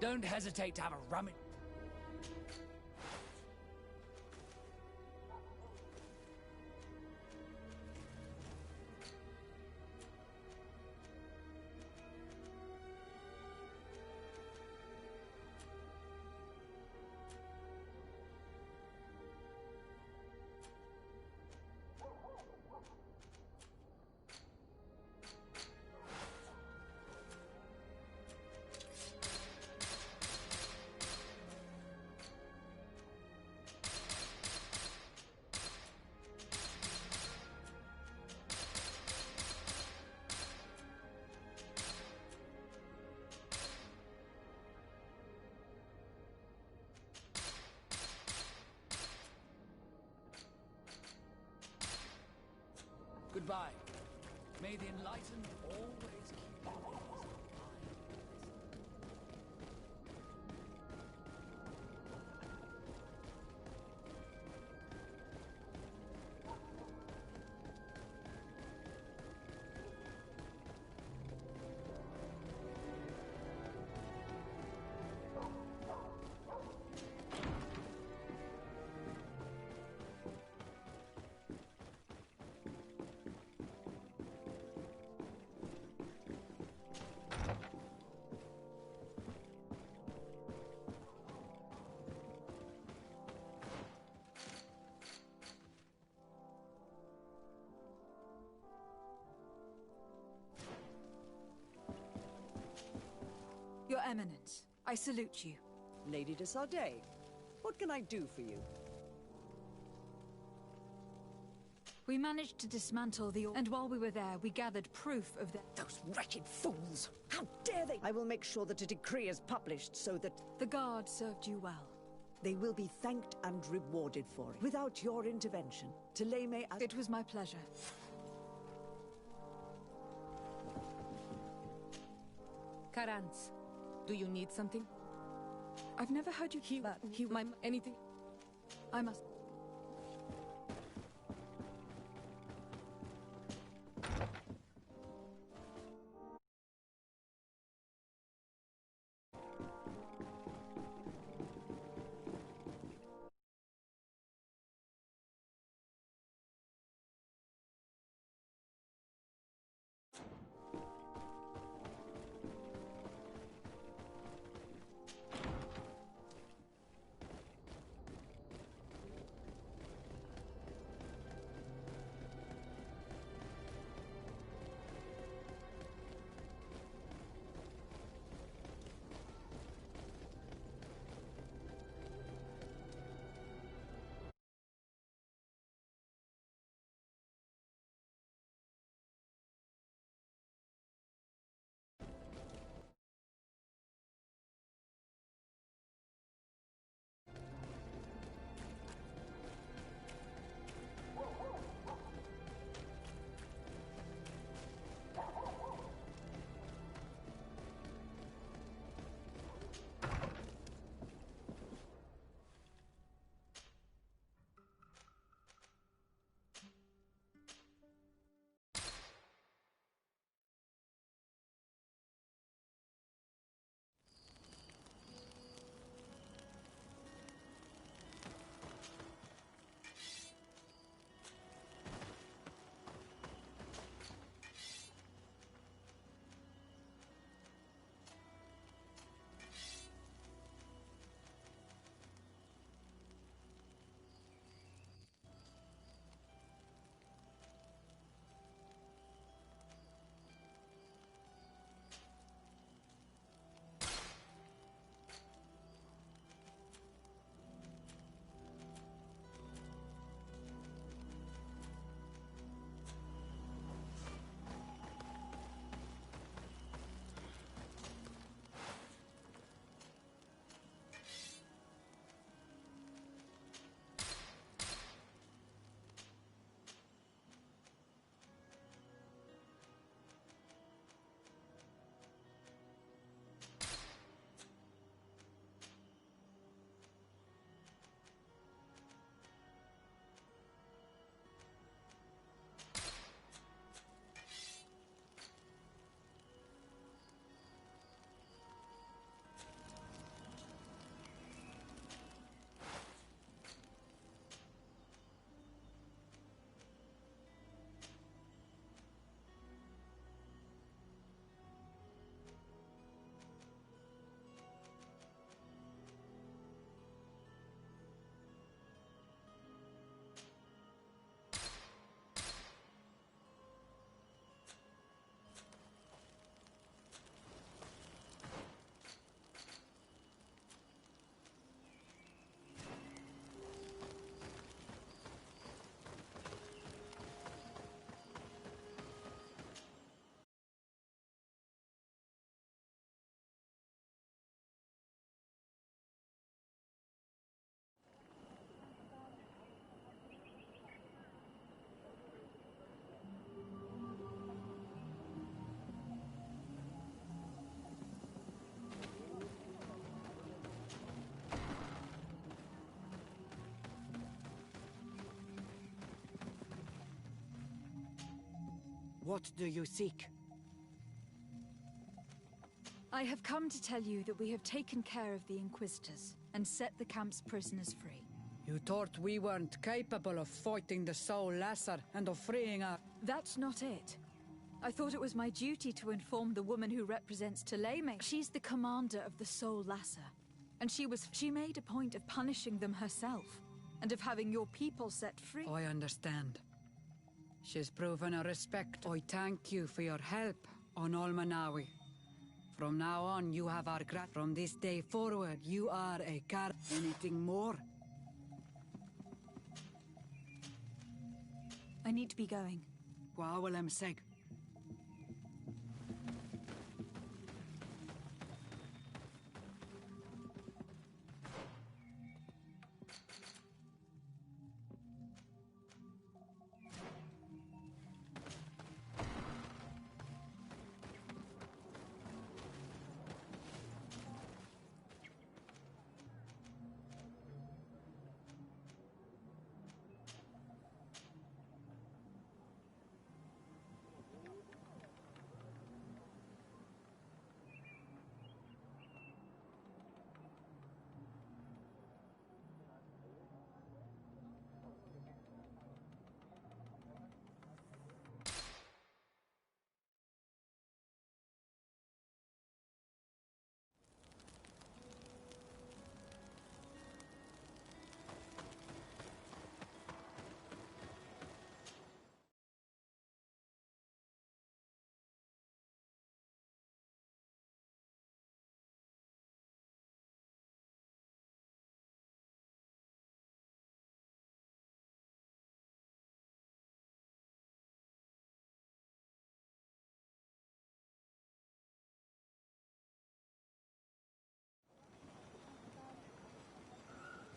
Don't hesitate to have a rummage. Goodbye. May the enlightened always keep your ears open. Your Eminence, I salute you. Lady de Sardet, what can I do for you? We managed to dismantle the... And while we were there, we gathered proof of the... Those wretched fools! How dare they! I will make sure that a decree is published so that... The guard served you well. They will be thanked and rewarded for it. Without your intervention, Teleme... It was my pleasure. Karans, do you need something? I've never heard you... Anything? I must... What do you seek? I have come to tell you that we have taken care of the Inquisitors and set the camp's prisoners free. You thought we weren't capable of fighting the Soul Lasser and of freeing our... That's not it. I thought it was my duty to inform the woman who represents Tuleme. She's the commander of the Soul Lasser, and she made a point of punishing them herself, and of having your people set free. I understand. She's proven a respect. I thank you for your help on Olmanawi. From now on, you have our grat. From this day forward, you are a car. Anything more? I need to be going. Gwawalem seg.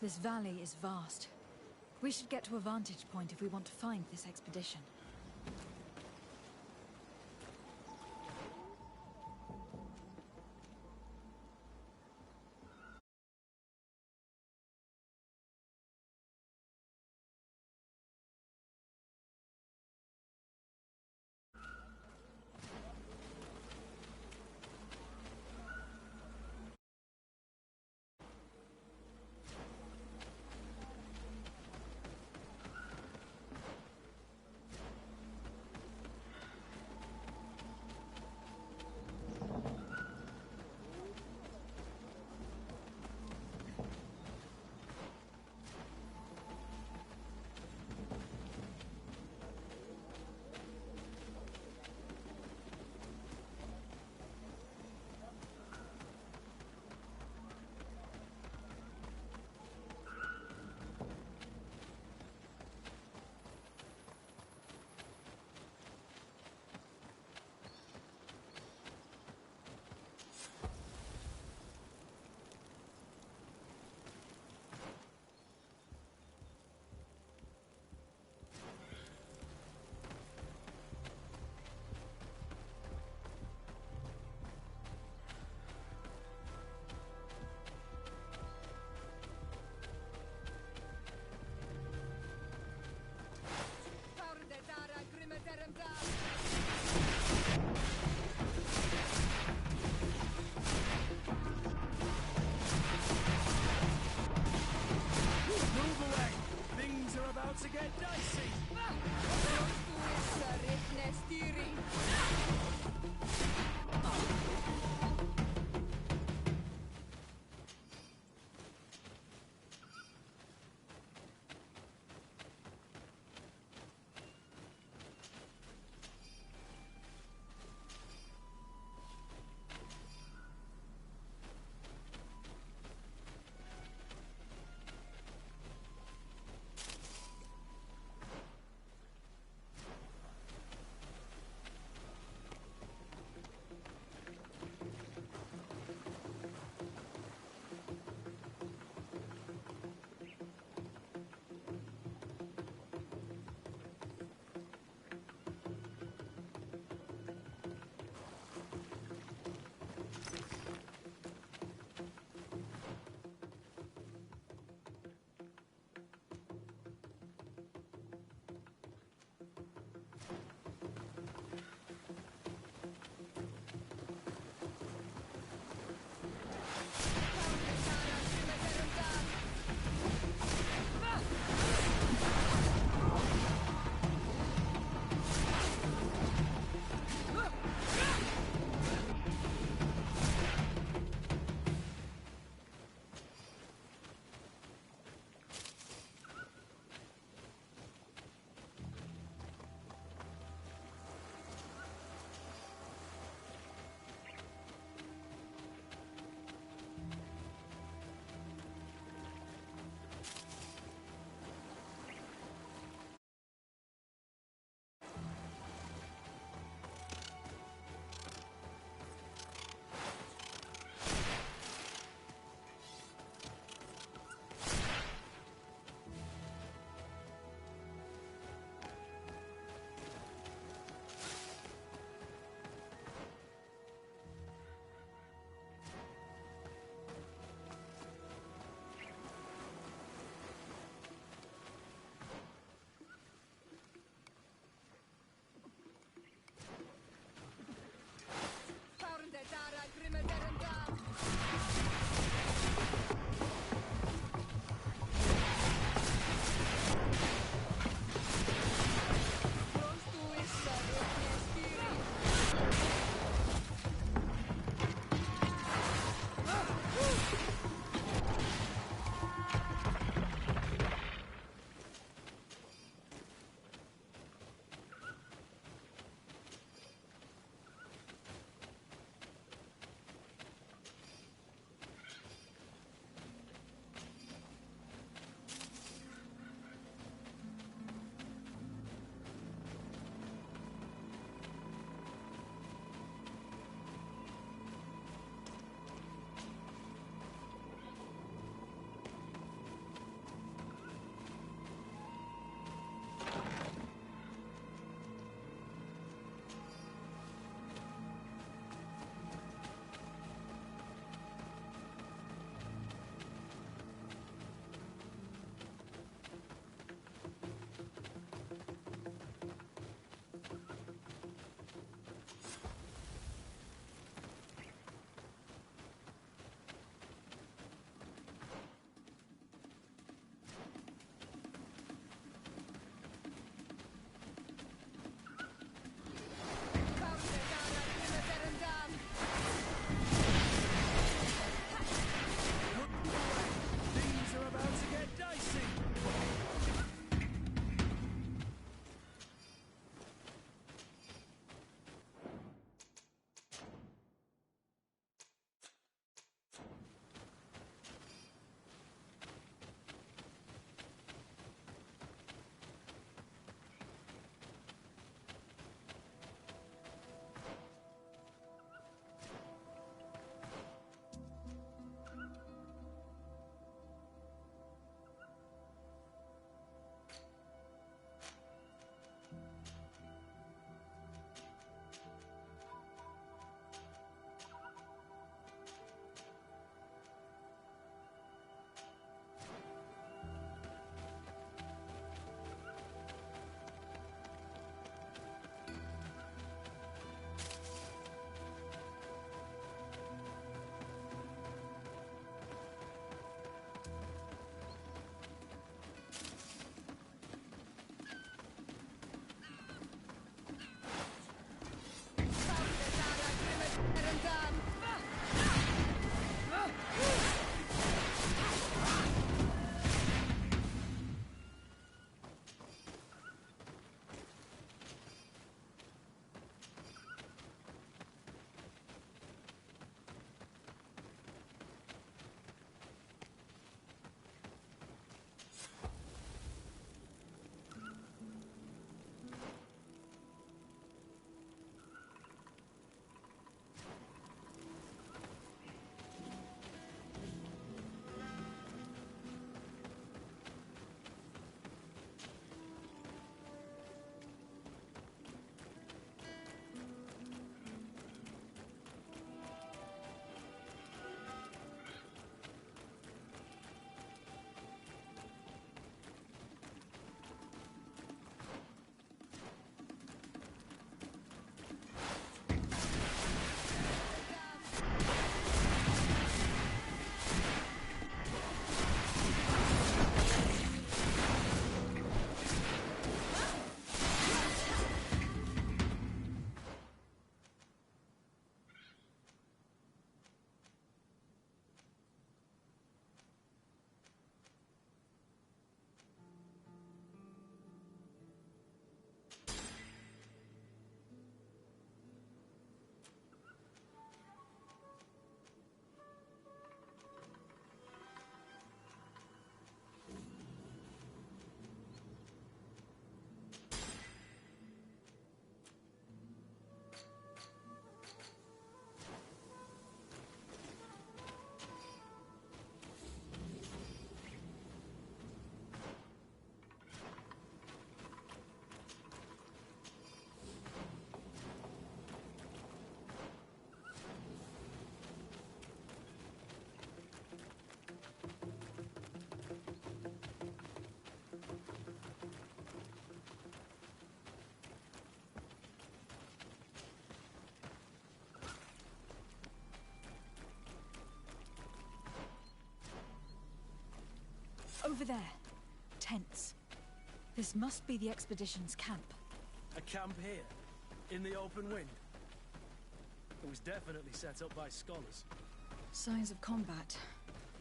This valley is vast. We should get to a vantage point if we want to find this expedition. To get dicey. Over there. Tents. This must be the expedition's camp. A camp here? In the open wind? It was definitely set up by scholars. Signs of combat.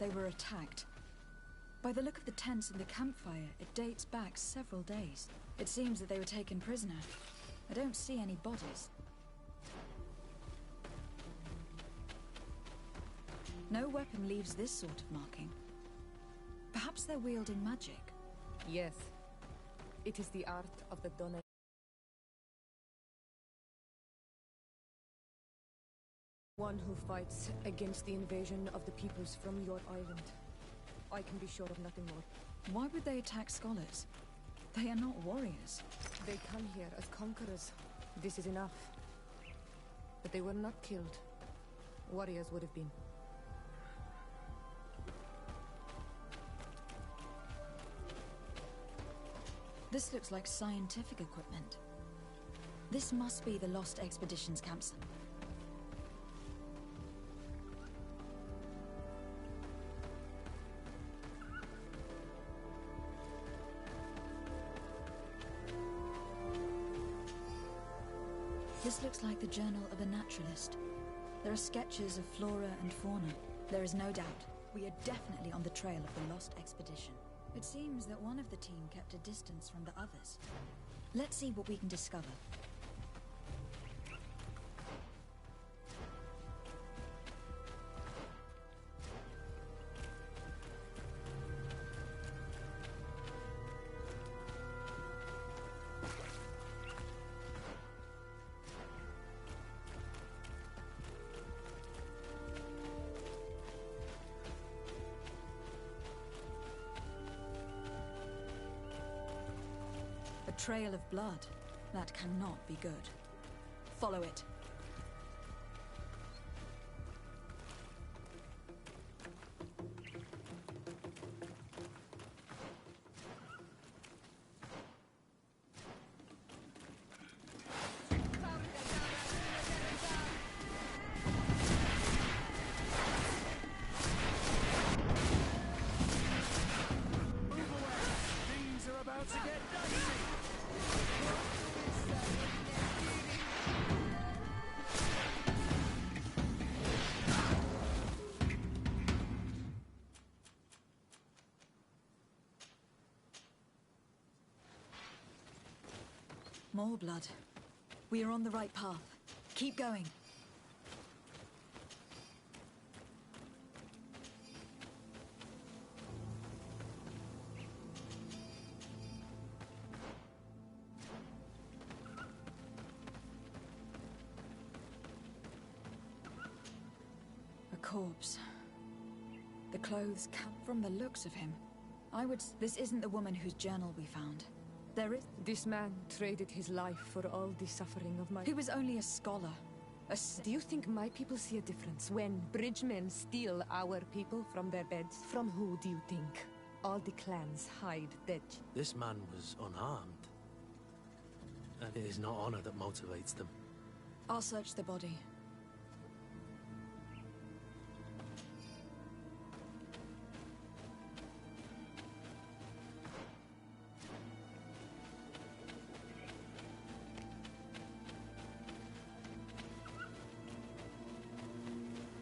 They were attacked. By the look of the tents and the campfire, it dates back several days. It seems that they were taken prisoner. I don't see any bodies. No weapon leaves this sort of marking. Perhaps they're wielding magic. Yes. It is the art of the Done. One who fights against the invasion of the peoples from your island. I can be sure of nothing more. Why would they attack scholars? They are not warriors. They come here as conquerors. This is enough. But they were not killed. Warriors would have been. This looks like scientific equipment. This must be the Lost Expedition's campsite. This looks like the journal of a naturalist. There are sketches of flora and fauna. There is no doubt, we are definitely on the trail of the Lost Expedition. It seems that one of the team kept a distance from the others. Let's see what we can discover. A trail of blood. That cannot be good. Follow it. Things are about to get dicey! More blood. We are on the right path. Keep going. A corpse. The clothes cut from the looks of him. This isn't the woman whose journal we found. There is... This man traded his life for all the suffering of my... He was only a scholar. Do you think my people see a difference when bridgemen steal our people from their beds? From who do you think? All the clans hide dead. This man was unarmed. And it is not honor that motivates them. I'll search the body.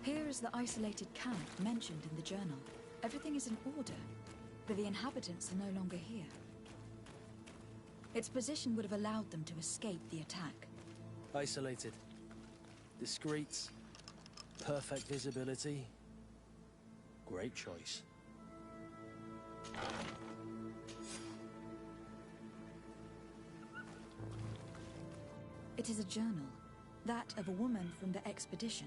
Here is the isolated camp mentioned in the journal. Everything is in order, but the inhabitants are no longer here. Its position would have allowed them to escape the attack. Isolated. Discreet. Perfect visibility. Great choice. It is a journal, that of a woman from the expedition.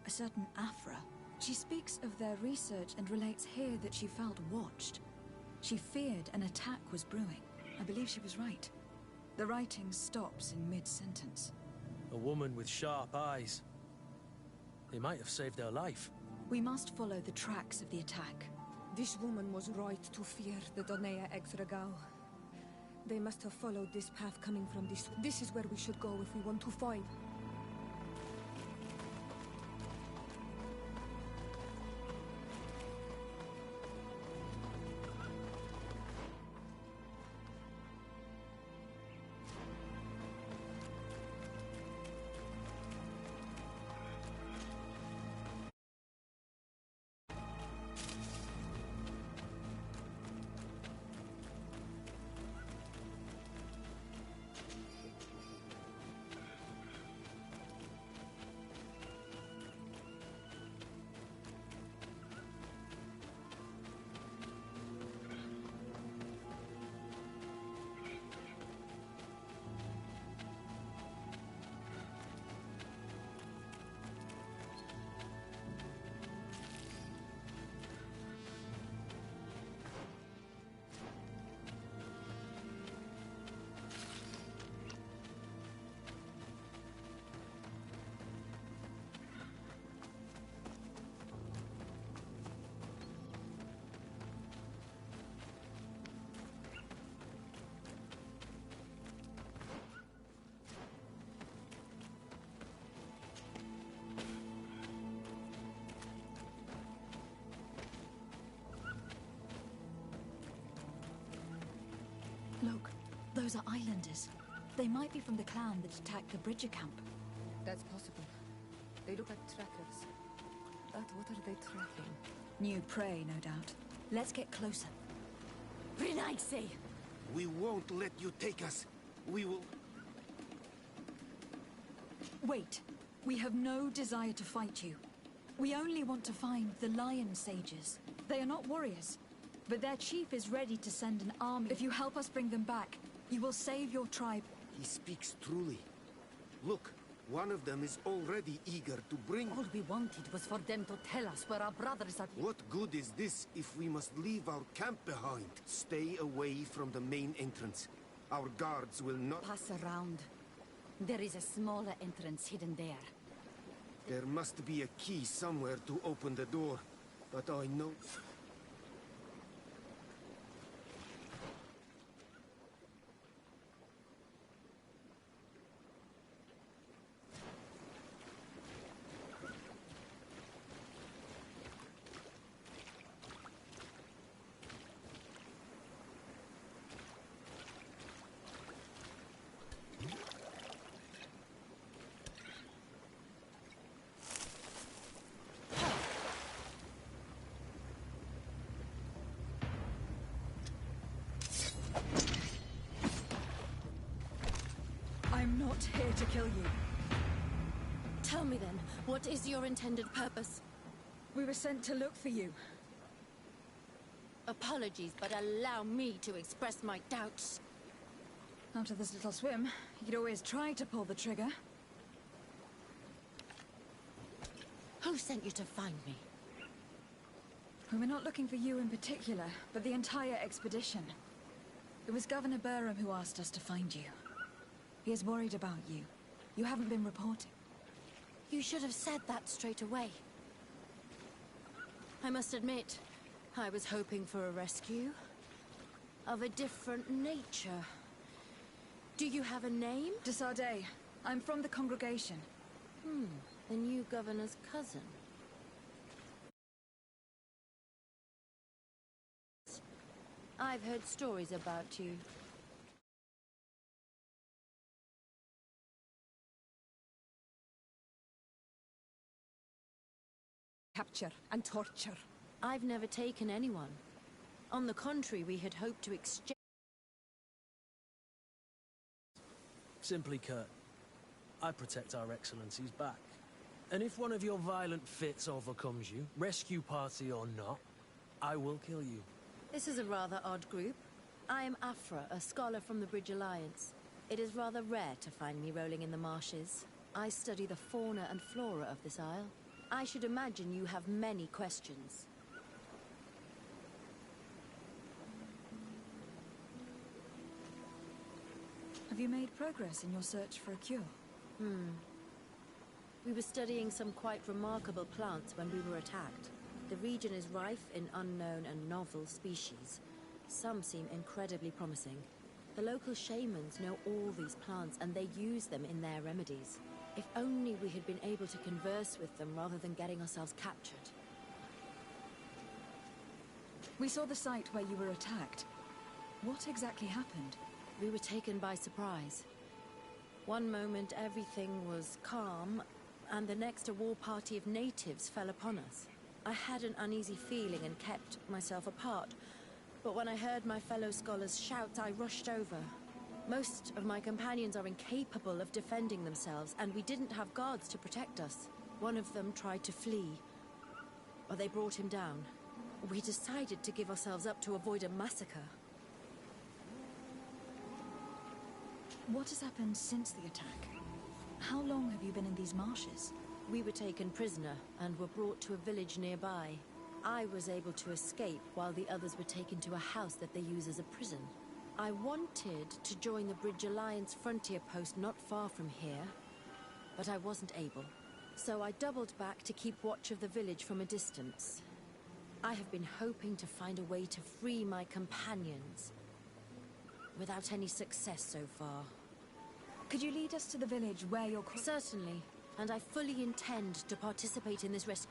A certain Afra. She speaks of their research and relates here that she felt watched. She feared an attack was brewing. I believe she was right. The writing stops in mid-sentence. A woman with sharp eyes. They might have saved her life. We must follow the tracks of the attack. This woman was right to fear the Donea Exregao. They must have followed this path coming from this. This is where we should go if we want to find. Look, those are islanders. They might be from the clan that attacked the Bridger camp. That's possible. They look like trackers. But what are they tracking? New prey, no doubt. Let's get closer. Renaigse! We won't let you take us. We will... Wait. We have no desire to fight you. We only want to find the Lion Sages. They are not warriors, but their chief is ready to send an army. If you help us bring them back, you will save your tribe. He speaks truly. Look, one of them is already eager to bring... All we wanted was for them to tell us where our brothers are. What good is this if we must leave our camp behind? Stay away from the main entrance. Our guards will not... Pass around. There is a smaller entrance hidden there. There must be a key somewhere to open the door, but I know... I'm not here to kill you. Tell me then, what is your intended purpose? We were sent to look for you. Apologies, but allow me to express my doubts. After this little swim, you could always try to pull the trigger. Who sent you to find me? We were not looking for you in particular, but the entire expedition. It was Governor Burham who asked us to find you. He is worried about you. You haven't been reporting. You should have said that straight away. I must admit, I was hoping for a rescue. Of a different nature. Do you have a name? Desardet. I'm from the congregation. The new governor's cousin. I've heard stories about you. Capture and torture. I've never taken anyone. On the contrary, we had hoped to exchange... Simply, Kurt. I protect our excellency's back. And if one of your violent fits overcomes you, rescue party or not, I will kill you. This is a rather odd group. I am Afra, a scholar from the Bridge Alliance. It is rather rare to find me rolling in the marshes. I study the fauna and flora of this isle. I should imagine you have many questions. Have you made progress in your search for a cure? We were studying some quite remarkable plants when we were attacked. The region is rife in unknown and novel species. Some seem incredibly promising. The local shamans know all these plants and they use them in their remedies. If only we had been able to converse with them rather than getting ourselves captured. We saw the site where you were attacked. What exactly happened? We were taken by surprise. One moment everything was calm, and the next a war party of natives fell upon us. I had an uneasy feeling and kept myself apart, but when I heard my fellow scholars shout, I rushed over. Most of my companions are incapable of defending themselves, and we didn't have guards to protect us. One of them tried to flee, but they brought him down. We decided to give ourselves up to avoid a massacre. What has happened since the attack? How long have you been in these marshes? We were taken prisoner and were brought to a village nearby. I was able to escape while the others were taken to a house that they use as a prison. I wanted to join the Bridge Alliance frontier post not far from here, but I wasn't able. So I doubled back to keep watch of the village from a distance. I have been hoping to find a way to free my companions, without any success so far. Could you lead us to the village where you're... Certainly, and I fully intend to participate in this rescue.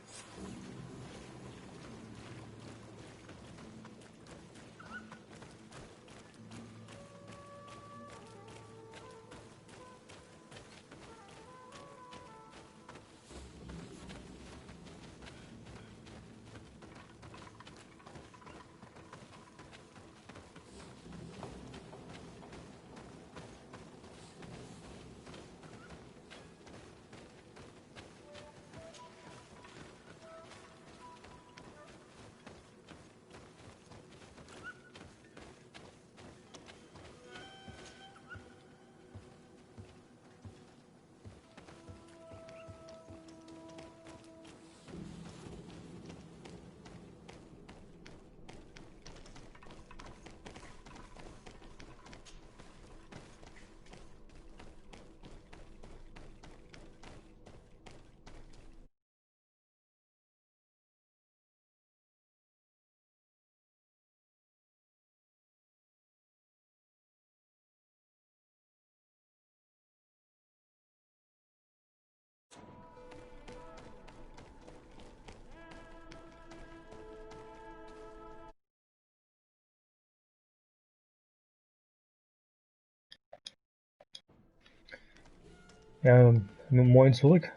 Ja, moin zurück.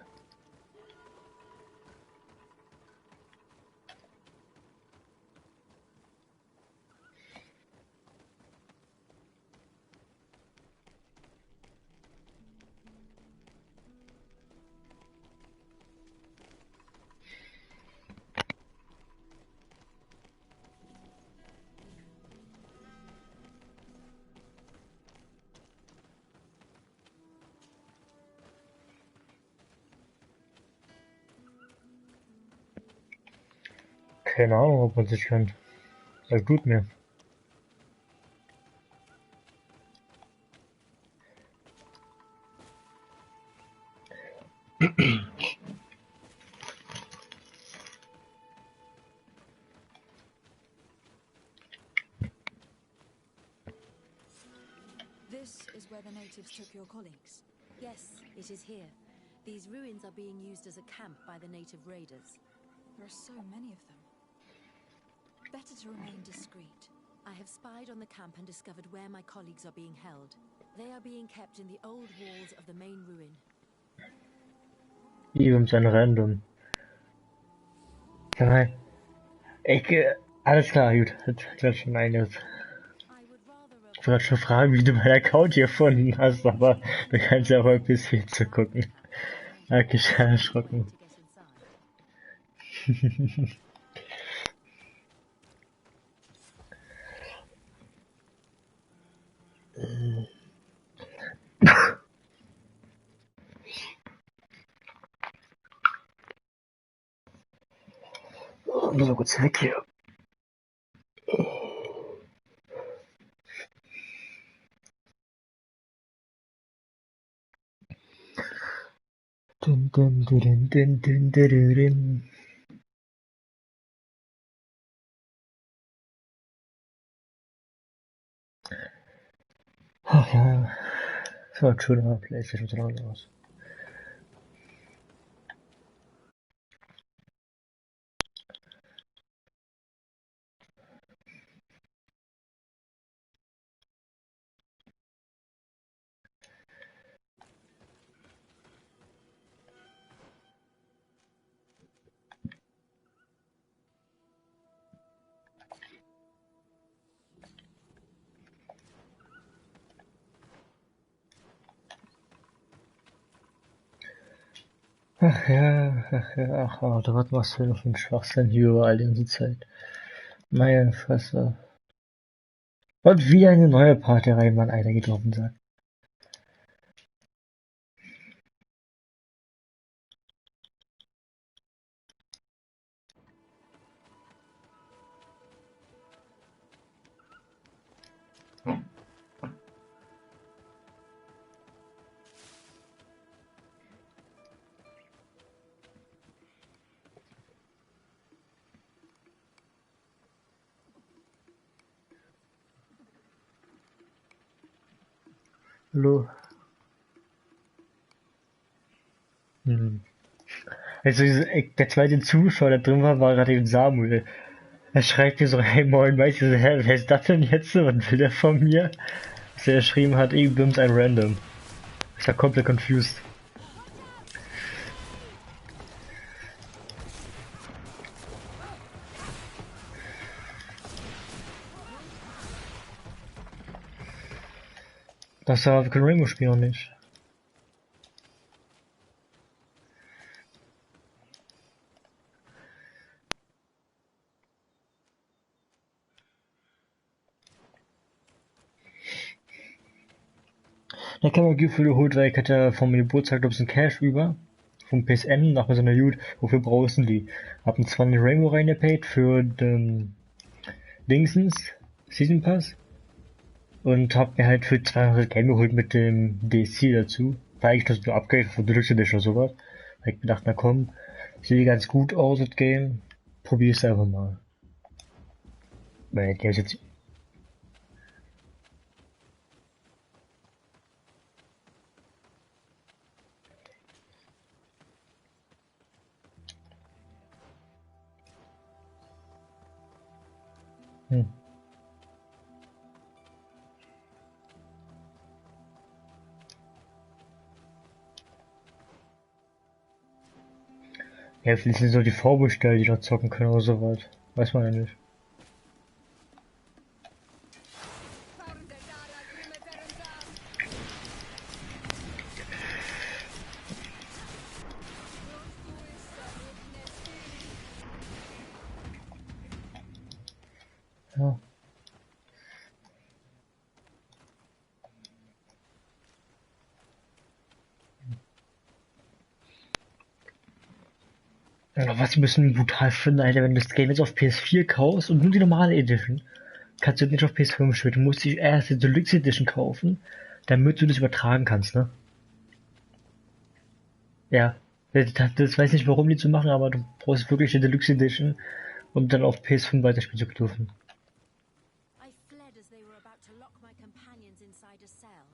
Keine Ahnung, ob man sich kann. Das tut mir. This is where the natives took your colleagues. Yes, it is here. These ruins are being used as a camp by the native raiders. There are so many of them. Better to remain discreet. I have spied on the camp and discovered where my colleagues are being held. They are being kept in the old walls of the main ruin. Events ein Random. Ja, alles klar, gut. Hat schon einiges. Ich wollte schon fragen, wie du meinen Account hier gefunden hast, aber du kannst ja auch ein bisschen zu gucken. Okay, ich bin erschrocken. Nur so kurz weg hier. Dun, dun, dun, dun, dun, dun, dun. Ach ja, das war ein schöner PlayStation 3 aus. Ach ja, da was machst du noch für einen Schwachsinn hier überall die ganze Zeit? Meine Fresse. Und wieder eine neue Party rein, Mann, Alter, geht auf den Sack. Hallo. Also der zweite Zuschauer, der drin war gerade eben Samuel. Er schreit mir so, hey moin, weißt du, hä, wer ist das denn jetzt? Was will der von mir? Dass er geschrieben hat, ich bin's ein Random. Ich war komplett confused. Das war kein Rainbow-Spiel noch nicht. Der kann man Gefühl geholt, weil ich hatte vom Geburtstag, glaube ich, einen Cash über. Vom PSN, nach mir so einer Gut, wofür brauchen die? Hab einen 20 Rainbow reingepaid für den Dingsens, Season Pass. Und hab mir halt für 200 Geld geholt mit dem DSC dazu. War eigentlich das nur Upgrade von Deluxe Edition oder sowas. Hab ich gedacht, na komm, sieht ganz gut aus, das Game. Probier's einfach mal. Weil der ist jetzt. Ja, vielleicht sind so die Vorbesteller, die noch zocken können oder so was. Weiß man ja nicht. Ja. Ja, was ich ein bisschen brutal finde, Alter, wenn du das Game jetzt auf PS4 kaufst und nur die normale Edition, kannst du nicht auf PS5 spielen. Du musst dich erst die Deluxe Edition kaufen, damit du das übertragen kannst, ne? Ja. Das weiß nicht, warum die zu machen, aber du brauchst wirklich die Deluxe Edition, um dann auf PS5 weiterspielen zu dürfen. I fled as they were about to lock my companions inside a cell.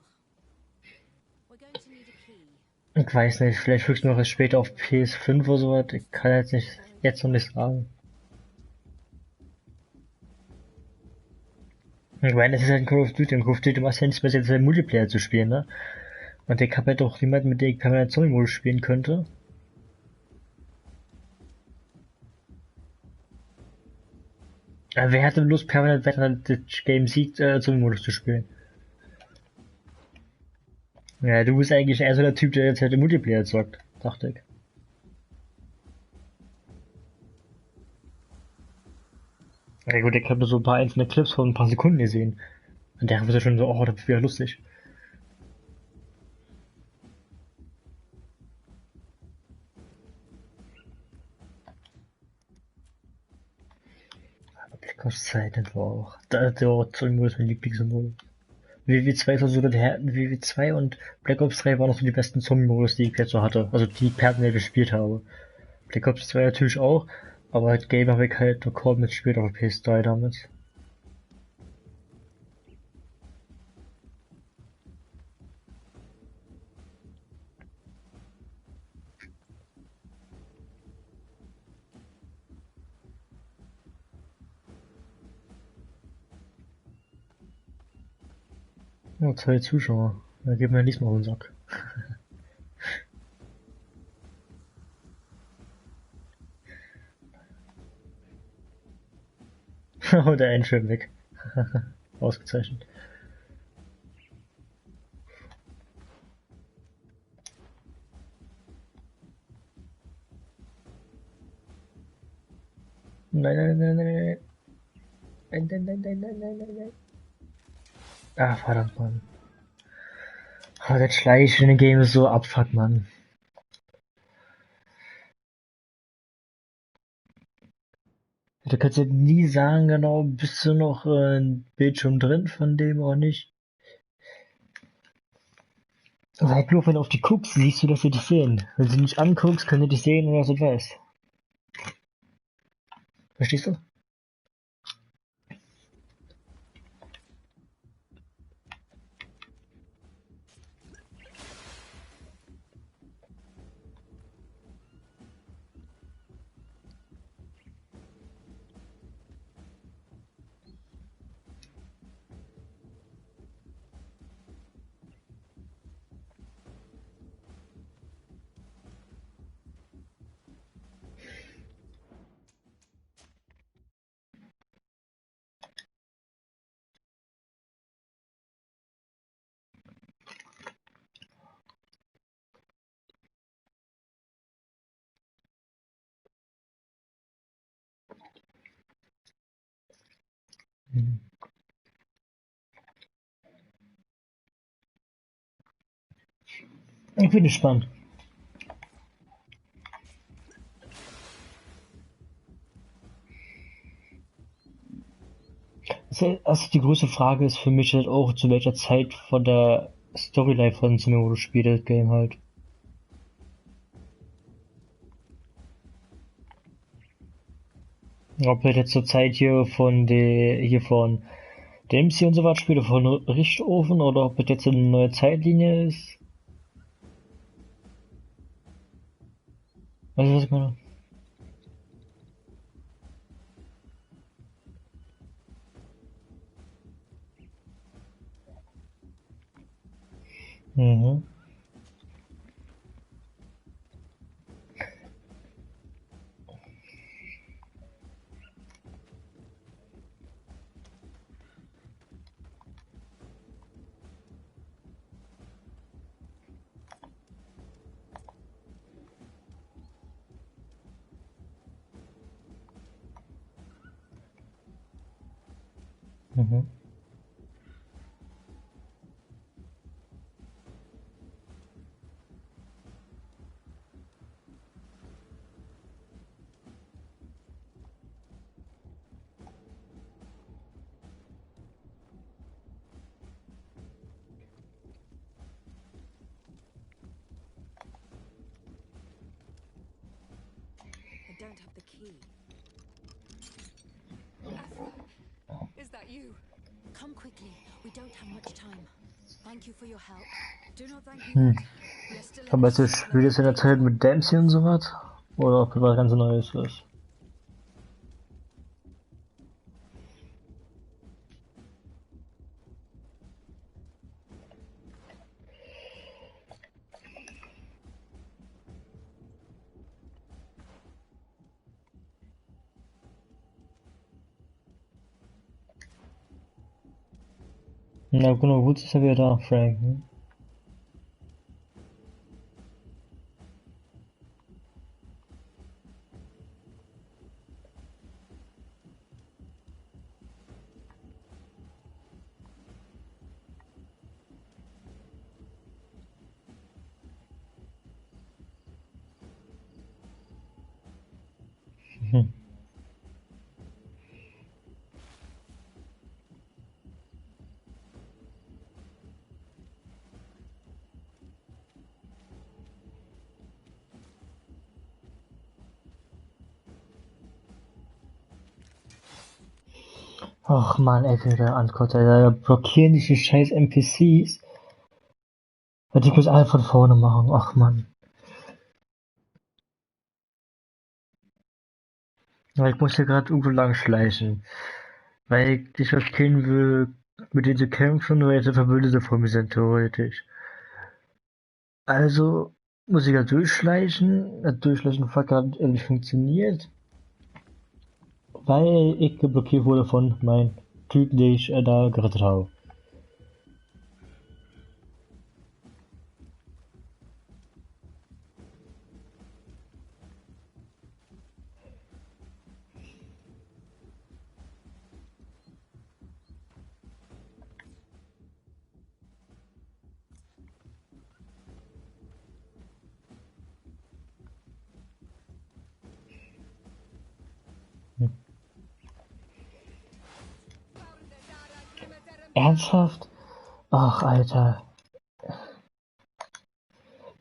We're going to need a key. Ich weiß nicht, vielleicht höchstens noch erst später auf PS5 oder sowas. Ich kann jetzt noch nicht sagen. Ich meine, das ist halt ein Call of Duty. Und Call of Duty machst ja nichts mehr, jetzt einen Multiplayer zu spielen, ne? Und ich habe halt auch niemanden, mit dem ich permanent Zombie-Modus spielen könnte. Aber wer hatte Lust, permanent während des Game Sieg Zombie-Modus zu spielen? Ja, du bist eigentlich eher so der Typ, der jetzt halt im Multiplayer zockt, dachte ich. Ja gut, ich habe nur so ein paar einzelne Clips von ein paar Sekunden gesehen. Und der war schon so, oh, das wäre lustig. Aber Black Ops 2, das war auch. Der Zombie-Modus mein Lieblingsmodus. WW2 ist auch sogar WW2 und Black Ops 3 waren noch so die besten Zombie-Modus, die ich jetzt so hatte. Also die ich personell gespielt habe. Black Ops 2 natürlich auch, aber halt Game habe ich halt Rekord mitgespielt auf der PS3 damals. Ja, 2 Zuschauer. Da geht mir diesmal auf den Sack. Oh, der Endschirm weg. Ausgezeichnet. Nein, nein, nein, nein, nein. Nein, nein, nein, nein, nein, nein, nein, nein. Ah, verdammt, Mann. Oh, das Schleichen in dem Game ist so abfuck, Mann. Du kannst ja nie sagen, genau, bist du noch ein Bildschirm drin von dem oder nicht. Also halt nur, wenn du auf die guckst, siehst du, dass sie dich sehen. Wenn du nicht anguckst, können die dich sehen oder so was. Verstehst du? Mhm. Ich bin gespannt. Also die große Frage ist für mich halt auch, zu welcher Zeit von der Storyline von Sumimoto spielt das Game halt. Ob er jetzt zur Zeit hier von Dempsey und so was spielt, von Richtofen, oder ob es jetzt eine neue Zeitlinie ist. Weißt du, was ich meine? Mhm. Mhm. I don't have the key. Is that you? Come quickly. We don't have much time. Thank you for your help. Do not thank me Hm. yet. We are still in Aber a es ist shipload wieder of so in der Zeit danger. mit Dempsey und so was? Oder ob was ganz Neues ist? Na genau, gut ist er wieder da, Frank. Hm? Mhm. Ach man, ey, wieder Antwort, da blockieren diese scheiß NPCs. Weil die können alle von vorne machen, ach man. Ja, ich muss hier gerade irgendwo lang schleichen. Weil ich dich was killen will, mit denen zu kämpfen, weil jetzt Verbündete vor mir sind, theoretisch. Also muss ich da durchschleichen. Das Durchschleichen hat gerade nicht funktioniert, weil ich blockiert wurde von meinem Typ, den ich da gerettet habe. Ernsthaft? Ach, Alter.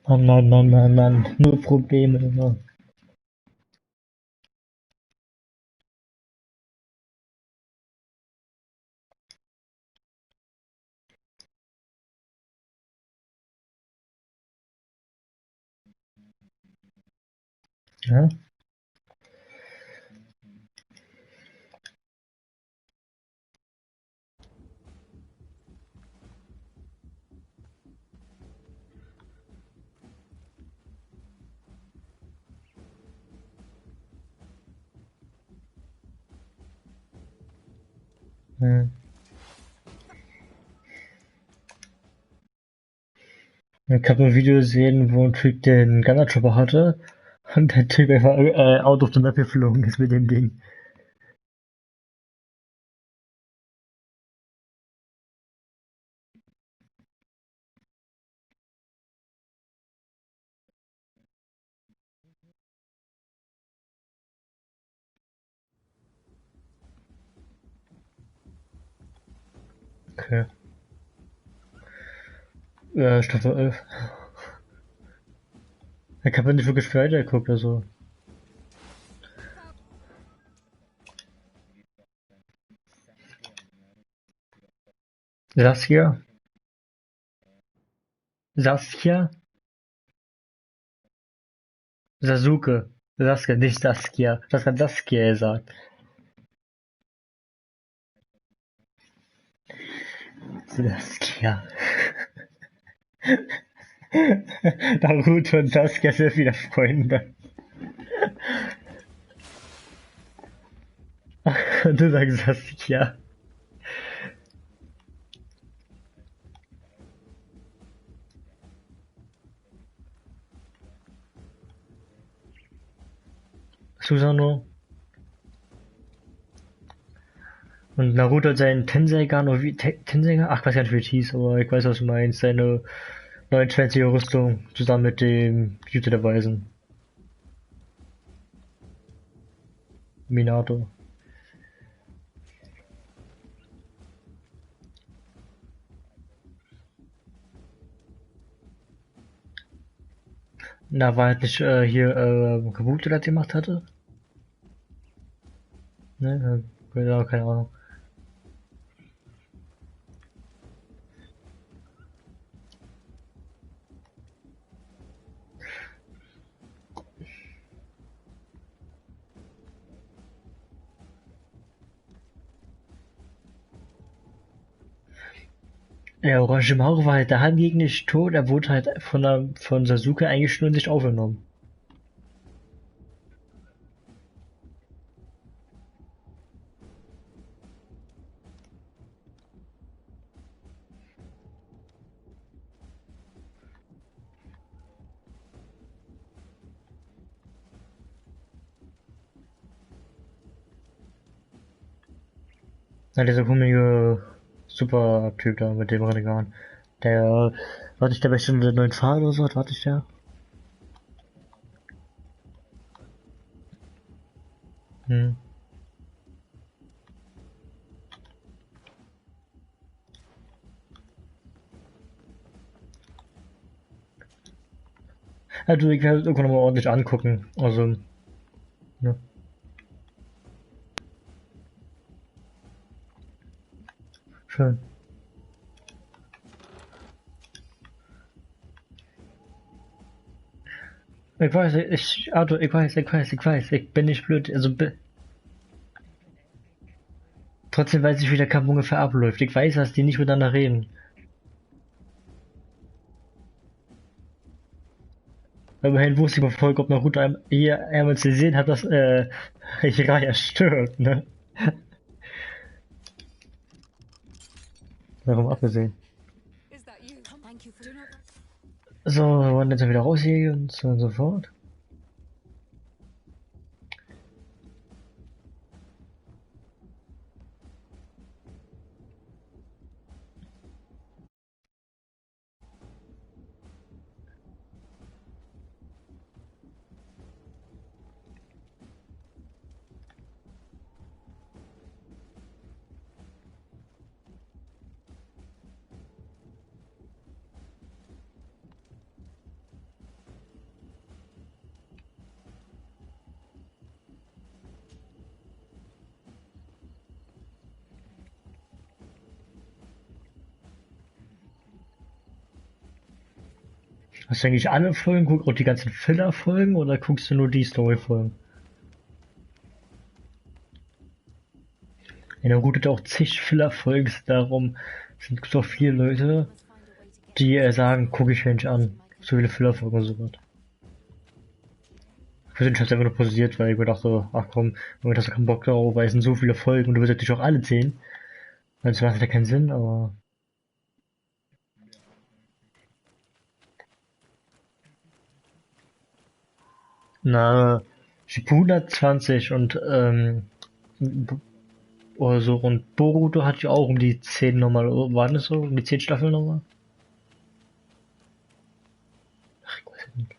Mann, Mann, Mann, Mann, Mann. Nur Probleme immer. Ja? Hm. Ich habe ein Video gesehen, wo ein Typ den Gunner-Chopper hatte und der Typ einfach out of the map geflogen ist mit dem Ding. Okay. Staffel 11. Ich habe nicht wirklich weitergeguckt, also. Saskia? Saskia? Sasuke. Saskia, nicht Saskia. Das hat Saskia gesagt. Saskia. Naruto und Saskia sind wieder Freunde. Du sagst Saskia. Susano. Und Naruto hat seinen Tenseigan, oder wie, Tenseigan? Ach, ich weiß gar nicht, wie es hieß, aber ich weiß, was du meinst. Seine 29er Rüstung zusammen mit dem Jute der Weisen. Minato. Na, war halt nicht hier Kabuto, der das gemacht hatte? Ne, ja, keine Ahnung. Ja, Orochimaru war halt daheim gegen nicht tot, er wurde halt von Sasuke eingeschnürt und sich aufgenommen. Na, dieser komische Super-Typ da mit dem Renegan. Der, warte ich, der beste der neuen Fahrer oder so, warte ich der? Hm. Also ich werde es irgendwann mal ordentlich angucken. Also, ja. Schön. Ich weiß, Arthur, ich bin nicht blöd, also, trotzdem weiß ich, wie der Kampf ungefähr abläuft. Ich weiß, dass die nicht miteinander reden. Aber immerhin wusste ich verfolgt, ob Naruto einmal zu sehen hat, dass, Jiraiya stirbt, ne? Darum abgesehen. So, wir wollen jetzt wieder raus hier und so und so fort. Hast du eigentlich alle Folgen, guckst auch die ganzen Filler-Folgen oder guckst du nur die Story-Folgen? Ja, na gut, hat auch zig Filler-Folgen, darum sind so viele Leute, die sagen, gucke ich mir nicht an. So viele Filler-Folgen und so was. Für den Scheiß einfach nur pausiert, weil ich mir dachte, ach komm, wenn hast du keinen Bock darauf, weil es sind so viele Folgen und du willst natürlich auch alle sehen. Also macht ja keinen Sinn, aber. Na, Shippuden hat 20 und oder so, und Boruto hat ja auch um die 10 nochmal, waren es so? Um die 10 Staffeln nochmal? Ach, ich weiß nicht.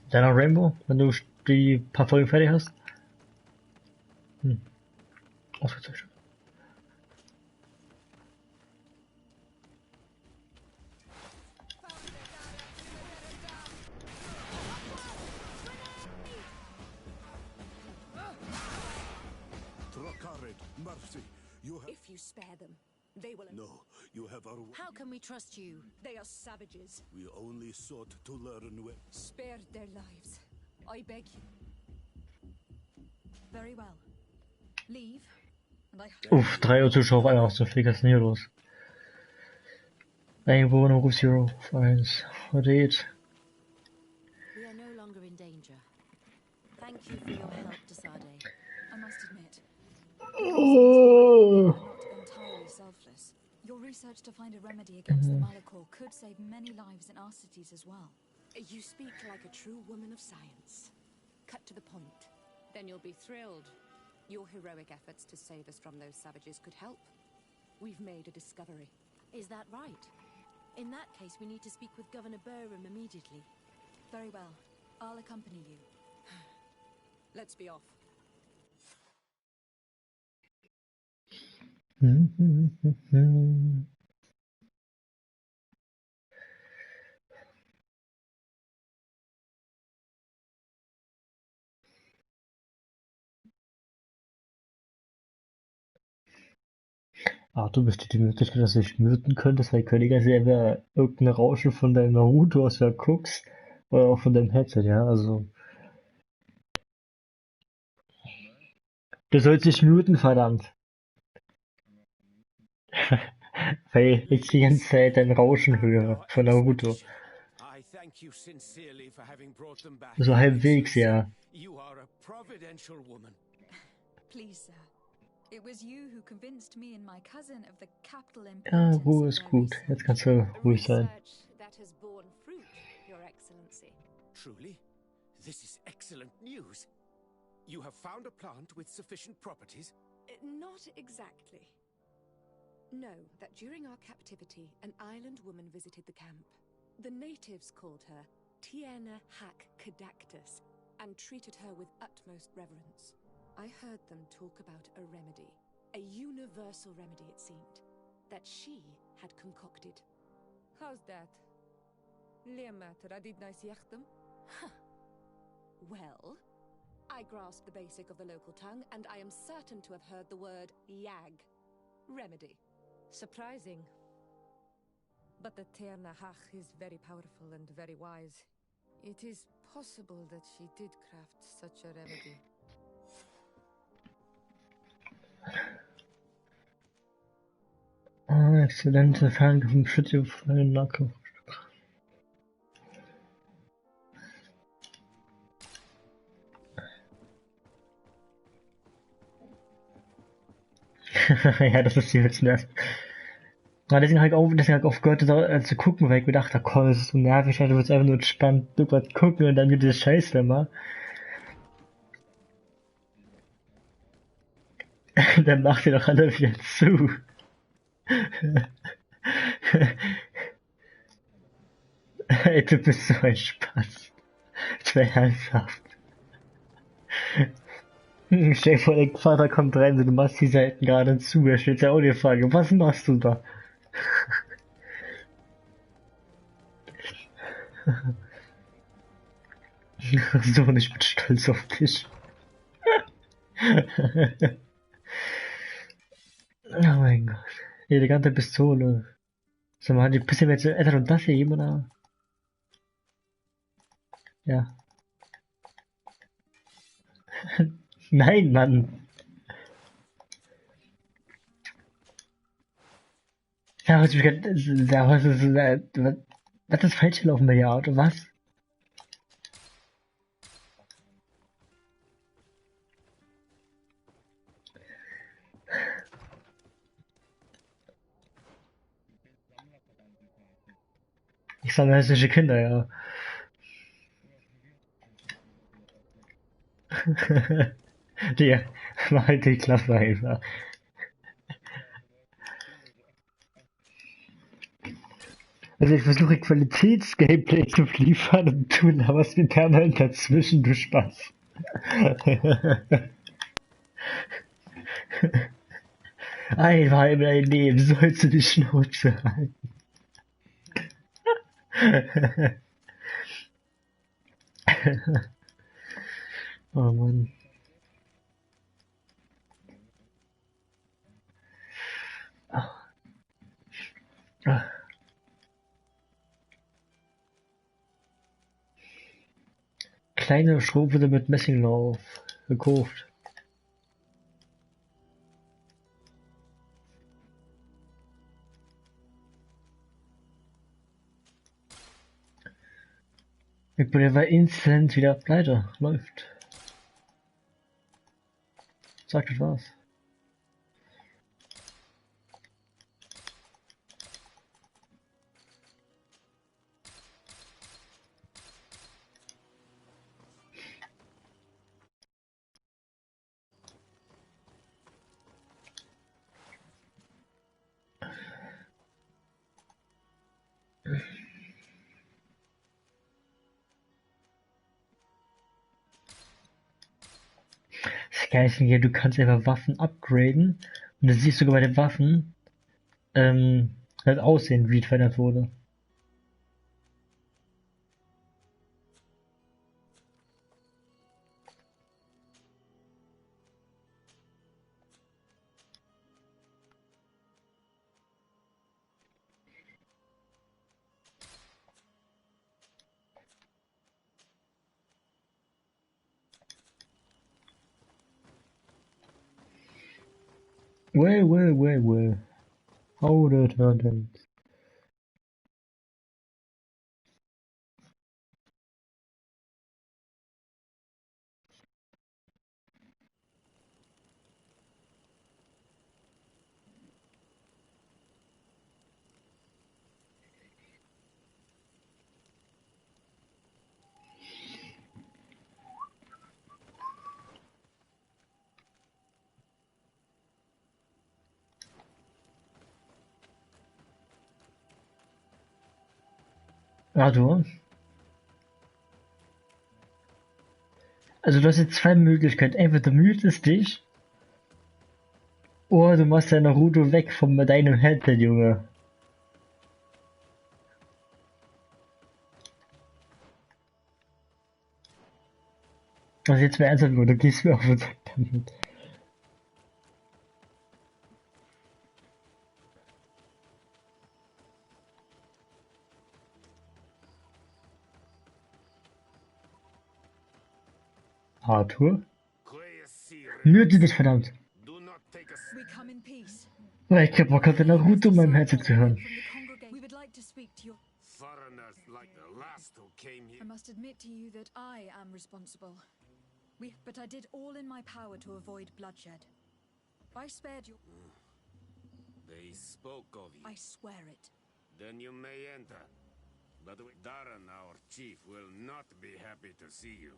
Deiner Rainbow, wenn du die paar Folgen fertig hast? Hm. Ausgezeichnet. If you spare them, they will. No, you have our. How can we trust you? They are savages. We only sought to learn where. Spare their lives. I beg you. Very well. Leave, and I. Uff, 3 Uhr Zuschauer auf einmal auf so viel, was ist denn hier los? Einwohner, Ruf Zero, 1, Rodet. We are no longer in danger. Thank you for your help, Desade. I must admit. Oh. Not entirely selfless. Your research to find a remedy against the Malachor could save many lives in our cities as well. You speak like a true woman of science. Cut to the point. Then you'll be thrilled. Your heroic efforts to save us from those savages could help. We've made a discovery. Is that right? In that case, we need to speak with Governor Burham immediately. Very well. I'll accompany you. Let's be off. Ah, du bist die Möglichkeit, dass du dich muten könntest, weil Königer wäre irgendein Rauschen von deinem Naruto, was du da guckst, oder auch von deinem Headset, ja, also. Du sollst dich muten, verdammt. Weil ich die ganze Zeit ein Rauschen höre von Naruto. I thank you sincerely for having brought them back. So halbwegs, ja. You are a providential woman. Please, sir. It was you who convinced me and my cousin of the capital Ja, importance Ruhe of ist their gut. research. Jetzt kannst du ruhig sein. Research that has borne fruit, Your Excellency. Truly? This is excellent news. You have found a plant with sufficient properties? Not exactly. Know that during our captivity, an island woman visited the camp. The natives called her Tiena Hack Cadactus and treated her with utmost reverence. I heard them talk about a remedy, a universal remedy it seemed, that she had concocted. How's that? Well, I grasp the basic of the local tongue, and I am certain to have heard the word yag. Remedy. Surprising. But the Ternahach is very powerful and very wise. It is possible that she did craft such a remedy. Ah, exzellente Fernkampf vom Schütze auf einen Nahkampf. Ja, das ist die Hütznerv. Ja, deswegen habe ich aufgehört zu gucken, weil ich gedacht habe, komm, das ist so nervig, du willst einfach nur entspannt drüber gucken und dann gibt es Scheiß immer. Dann macht ihr doch alle wieder zu. Ey, du bist so ein Spaß. Das wäre ernsthaft. Stell dir vor, der Vater kommt rein, so, du machst die Seiten gerade zu, er stellt ja auch die Frage, was machst du da? So, und ich bin stolz auf dich. Oh mein Gott. Elegante Pistole. Sag mal, die bisschen jetzt älter und das hier jemand? Ja. Nein, Mann. Ja, was ist falsch gelaufen bei der Auto? Was? Ich sammle hässliche Kinder, ja. Die, mach halt die Klappe einfach. Also ich versuche Qualitäts-Gameplay zu liefern und du laberst mir permanent dazwischen, du Spaß. Einmal in deinem Leben sollst du die Schnauze halten. Oh Mann. Kleine Schrotflinte mit Messinglauf gekauft. Ich bin aber instant wieder pleite. Läuft. Sagt das was. Kerlchen hier, du kannst einfach Waffen upgraden und du siehst sogar bei den Waffen das Aussehen, wie es verändert wurde. Well. How the turtles. Also du hast jetzt zwei Möglichkeiten. Entweder du mutest dich oder du machst deine Naruto weg von deinem Headset, Junge. Also jetzt mal ernsthaft, du gehst mir auf den Sack damit. Arthur? Mute dich, verdammt! We come in peace. Oh, ich hab Bock auf den Naruto in meinem Headset zu hören. We would like to speak to your... Foreigners like the last who came here. I must admit to you that I am responsible. But I did all in my power to avoid bloodshed. I spared you. They spoke of you. I swear it. Then you may enter. But Darren, our chief, will not be happy to see you.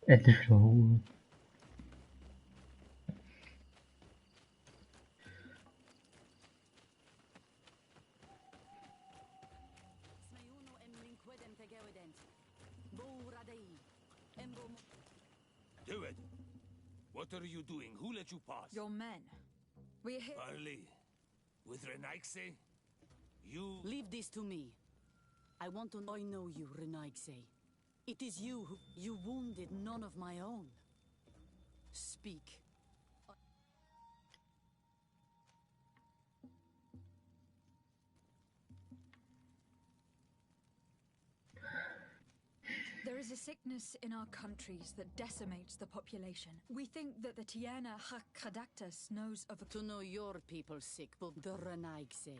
Endlich wieder Ruhe. Do it. What are you doing? Who let you pass? Your men. We're here. Barley. With Renaigse? You... Leave this to me. I want to know. I know you, Renaigse. It is you who... You wounded none of my own. Speak. There is a sickness in our countries that decimates the population. We think that the Tierna Hakadactus knows of a... To know your people sick, but the Renaigse.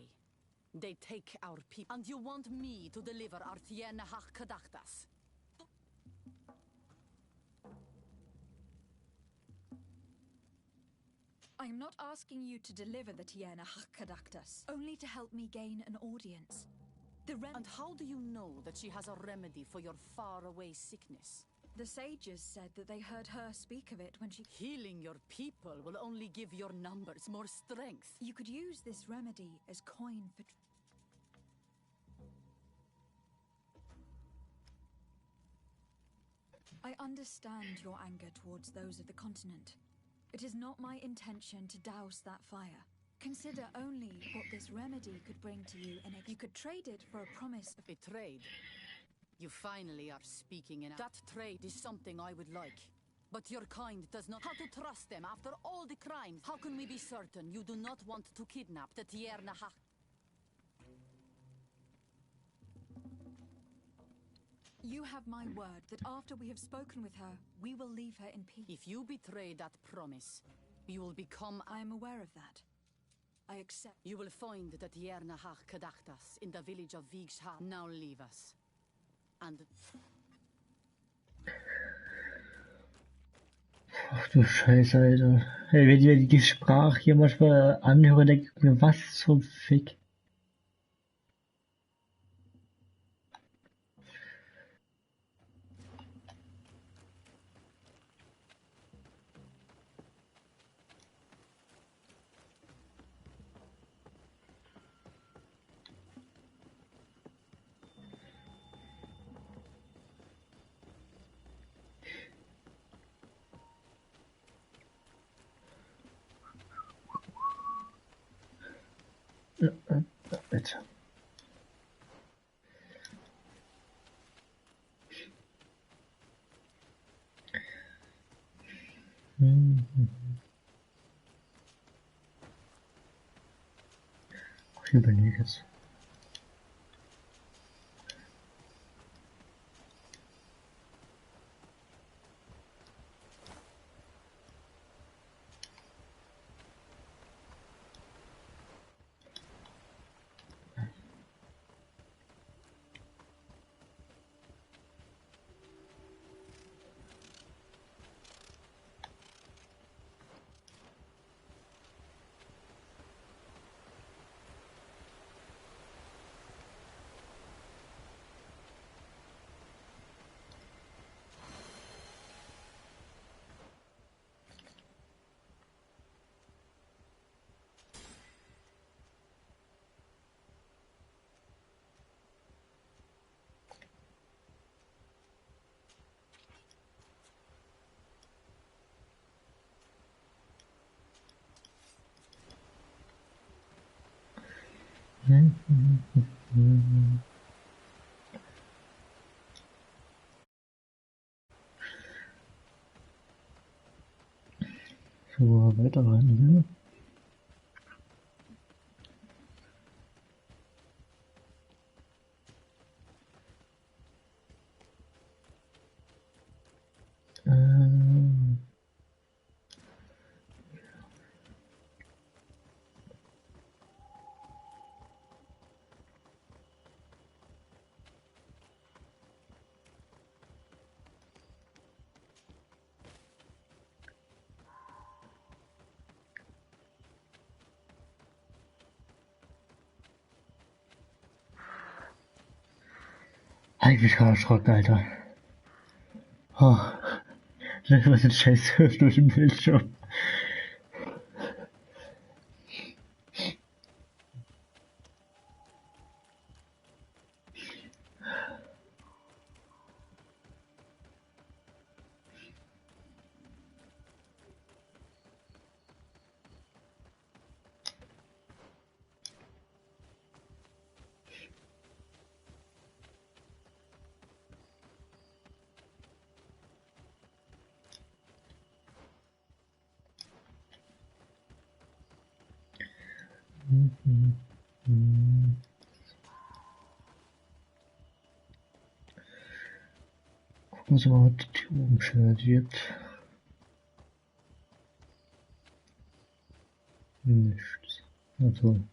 They take our people. And you want me to deliver our Tierna Hakadactus? I am not asking you to deliver the Tierna Hakadactus, only to help me gain an audience. And how do you know that she has a remedy for your faraway sickness? The sages said that they heard her speak of it when she... Healing your people will only give your numbers more strength. You could use this remedy as coin for... I understand your anger towards those of the continent. It is not my intention to douse that fire. Consider only what this remedy could bring to you, and if you could trade it for a promise of... A trade? You finally are speaking in... That trade is something I would like. But your kind does not... How to trust them after all the crimes? How can we be certain you do not want to kidnap the Tierna Hak? You have my word that after we have spoken with her, we will leave her in peace. If you betray that promise, you will become... I am aware of that. I accept. You will find the Tierna Hakadactus in the village of Vigsha. Now leave us. And... Ach du Scheiße, Alter. Hey, wenn ich mir die Sprache hier manchmal anhöre, denke ich mir, was zum Fick? Bitte. Ich überlege jetzt. So, weiter rein hier. Hab ich mich gerade erschrocken, Alter. Oh, was ein Scheiß durch den Bildschirm. Gucken Sie mal, was die Tür umgestellt wird. Nichts. Na toll.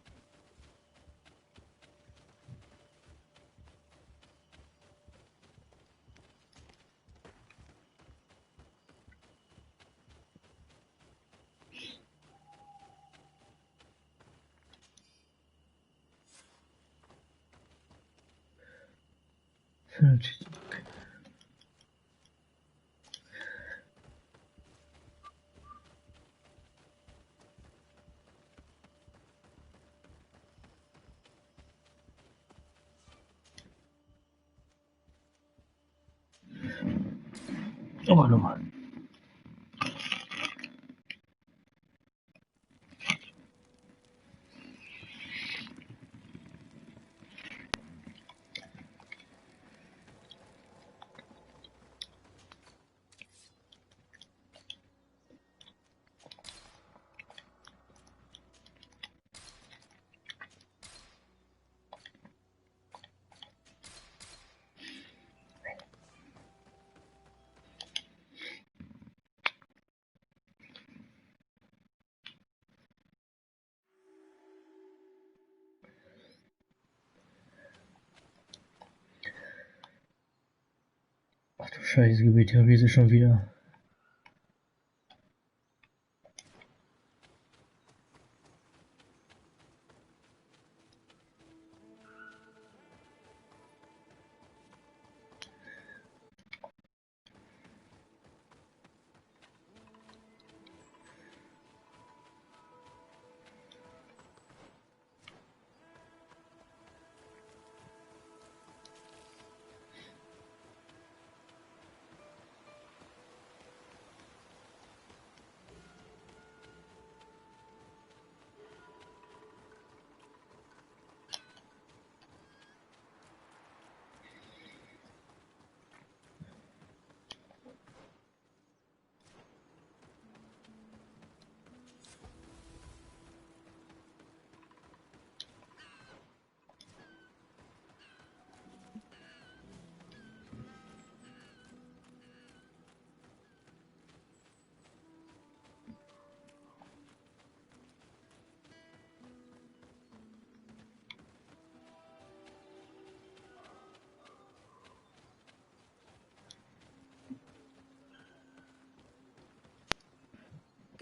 Aber nochmal. Ach du Scheiße, Gebiet, hier riesig schon wieder.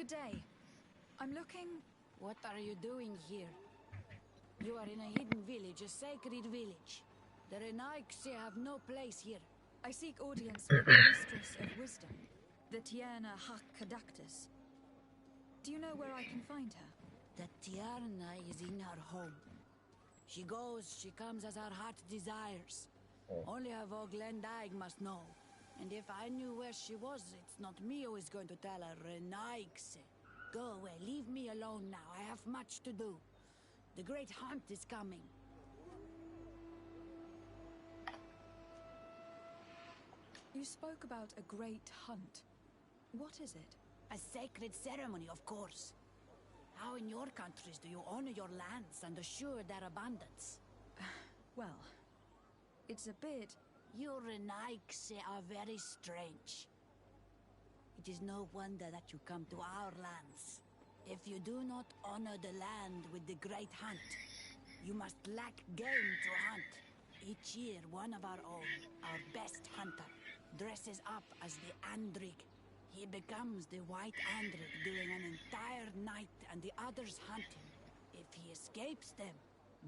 Good day. I'm looking... What are you doing here? You are in a hidden village, a sacred village. The Renaigse have no place here. I seek audience with the Mistress of Wisdom, the Tierna Hakkadactus. Do you know where I can find her? The Tierna is in her home. She goes, she comes as her heart desires. Only her Voglendaig must know. And if I knew where she was, it's not me who is going to tell her, Renaigse. Go away, leave me alone now. I have much to do. The great hunt is coming. You spoke about a great hunt. What is it? A sacred ceremony, of course. How in your countries do you honor your lands and assure their abundance? Well, it's a bit... You Renaigse are very strange. It is no wonder that you come to our lands. If you do not honor the land with the great hunt, you must lack game to hunt. Each year, one of our own, our best hunter, dresses up as the Andrig. He becomes the White Andrig during an entire night, and the others hunt him. If he escapes them,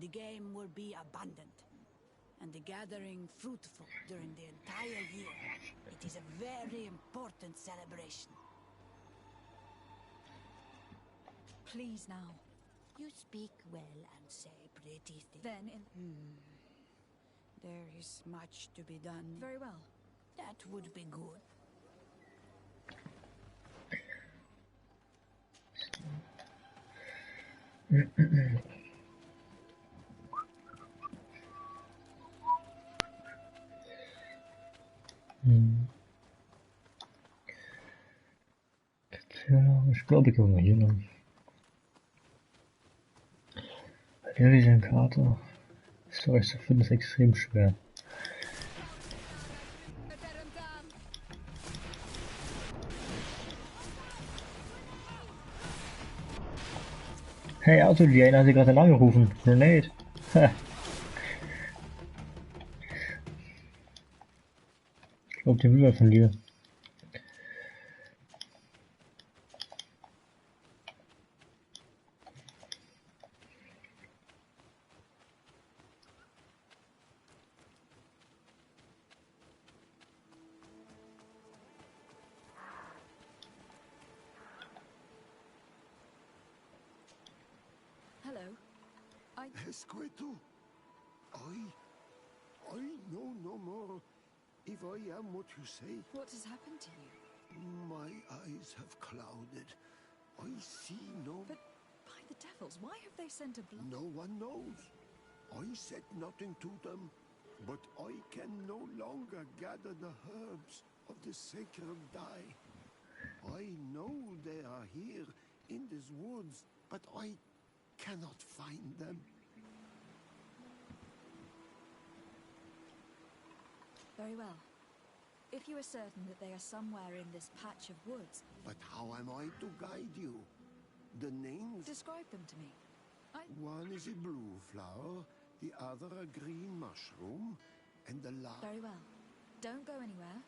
the game will be abundant, and the gathering fruitful during the entire year. It is a very important celebration. Please now. You speak well and say pretty things. Then in... There is much to be done. Very well. That would be good. Ich glaube, ich komme hier lang. Bei der riesigen Karte ist euch zu finden, ist extrem schwer. Hey Auto, die eine hat sie gerade angerufen. Grenade. Ich glaube, den will man von dir. Esqueto, I know no more if I am what you say. What has happened to you? My eyes have clouded. I see no... But by the devils, why have they sent a blood? No one knows. I said nothing to them, but I can no longer gather the herbs of the sacred dye. I know they are here in these woods, but I cannot find them. Very well. If you are certain that they are somewhere in this patch of woods... But how am I to guide you? The names... Describe them to me. One is a blue flower, the other a green mushroom, and the last... Very well. Don't go anywhere.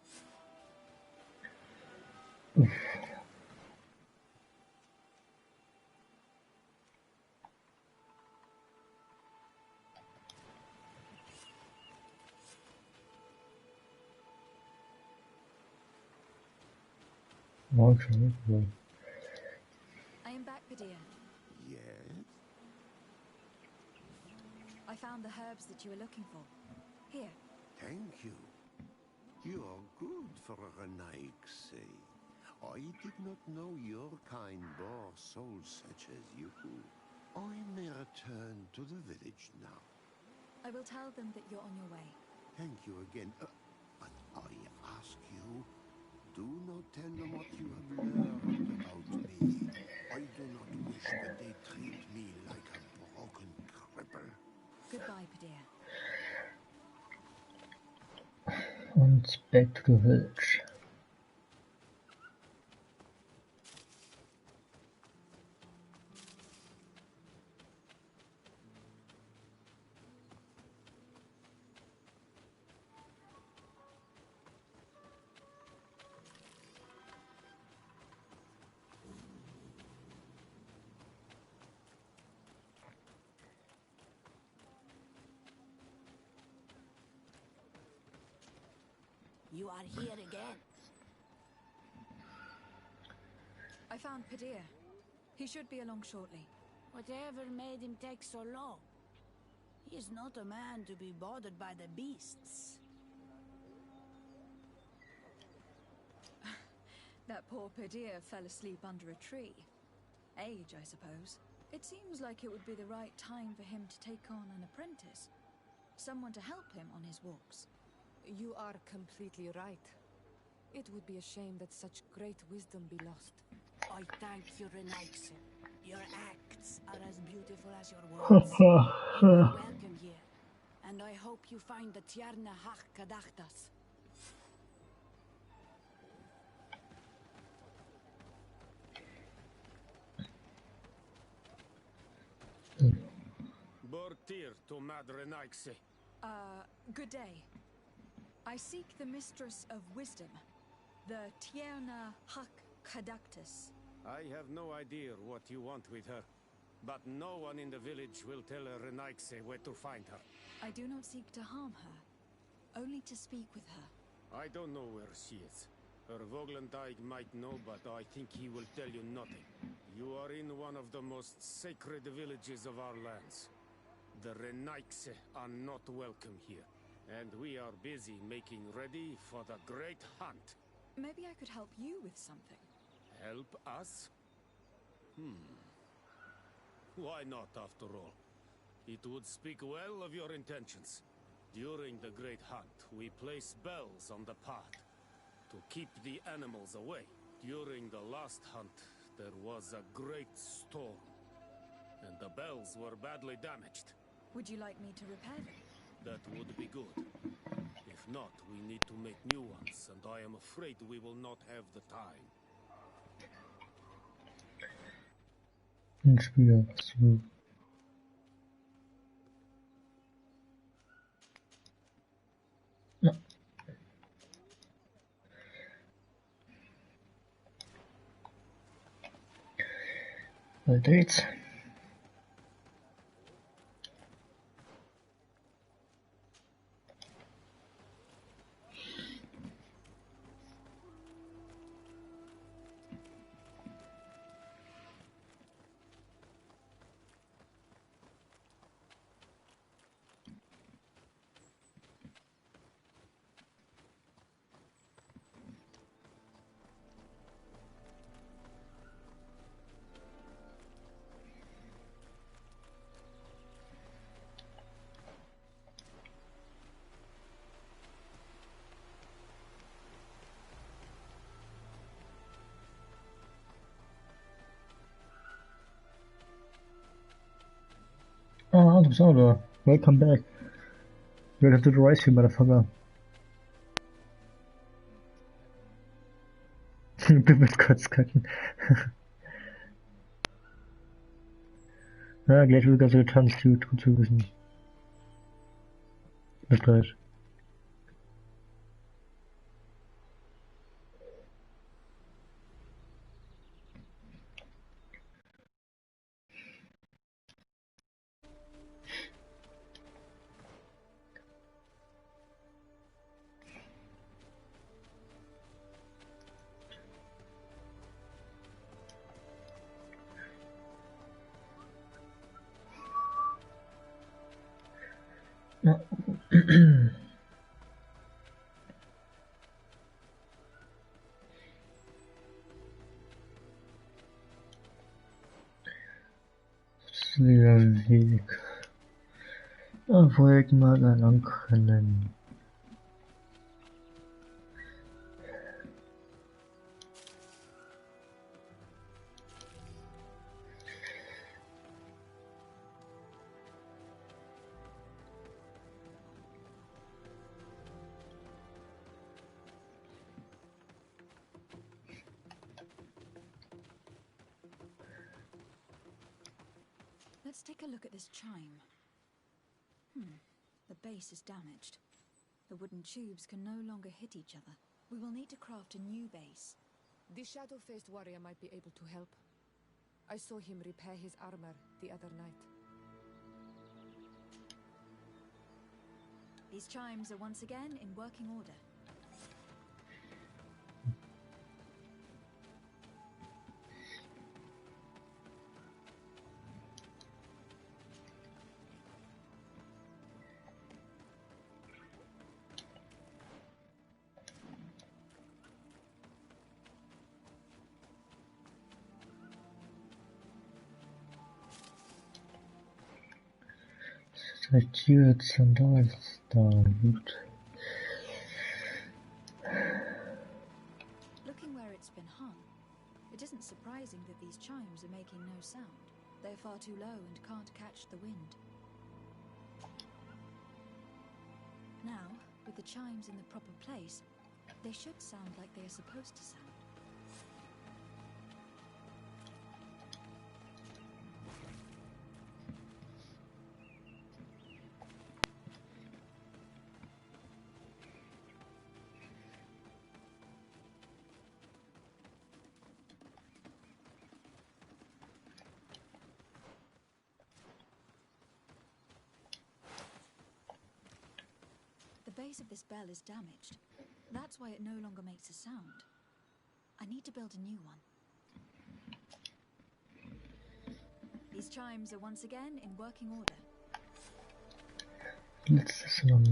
I am back, Padilla. Yes? I found the herbs that you were looking for. Here. Thank you. You are good for a Renaigse. I did not know your kind bore souls such as you. I may return to the village now. I will tell them that you're on your way. Thank you again. But I ask you, do not tell them what you have learned about me. I do not wish that they treat me like a broken cripple. Goodbye, Padilla. And back to the village. You are here again. I found Padir. He should be along shortly. Whatever made him take so long? He is not a man to be bothered by the beasts. That poor Padir fell asleep under a tree. Age, I suppose. It seems like it would be the right time for him to take on an apprentice. Someone to help him on his walks. You are completely right. It would be a shame that such great wisdom be lost. I thank you, Renaix. Your acts are as beautiful as your words. You are welcome here, and I hope you find the Tierna Hach Kadachtas. Bortir to Mad Renaix. Good day. I seek the Mistress of Wisdom, the Tierna Hach Kadactus. I have no idea what you want with her, but no one in the village will tell Renaix where to find her. I do not seek to harm her, only to speak with her. I don't know where she is. Her Voglenteig might know, but I think he will tell you nothing. You are in one of the most sacred villages of our lands. The Renaix are not welcome here, and we are busy making ready for the great hunt. Maybe I could help you with something. Help us? Why not, after all? It would speak well of your intentions. During the great hunt, we place bells on the path to keep the animals away. During the last hunt, there was a great storm, and the bells were badly damaged. Would you like me to repair them? That would be good. If not, we need to make new ones, and I am afraid we will not have the time. Spieler, was du. Ja. Weiter geht's. Ah, du bist auch da. Welcome back. Welcome to the rescue, motherfucker. Du willst kurz cutten. Ja, gleich wird so getanzt, gut zu wissen. Bis gleich. Ja. Der Weg. Da wollten wir da lang können. Let's take a look at this chime. The base is damaged. The wooden tubes can no longer hit each other. We will need to craft a new base. The shadow-faced warrior might be able to help. I saw him repair his armor the other night. These chimes are once again in working order. Sortiert Sandals da, gut. Looking where it's been hung, it isn't surprising that these chimes are making no sound. They're far too low and can't catch the wind. Now, with the chimes in the proper place, they should sound like they are supposed to sound. The base of this bell is damaged. That's why it no longer makes a sound. I need to build a new one. These chimes are once again in working order. Letztes Mal.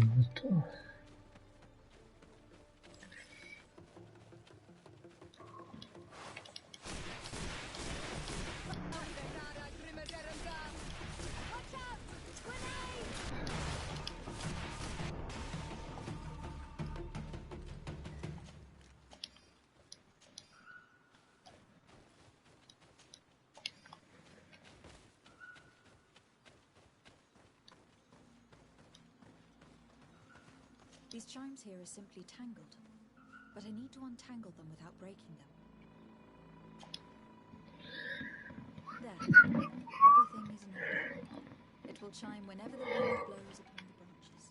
These chimes here are simply tangled, but I need to untangle them without breaking them. There. Everything is in order. It will chime whenever the wind blows upon the branches.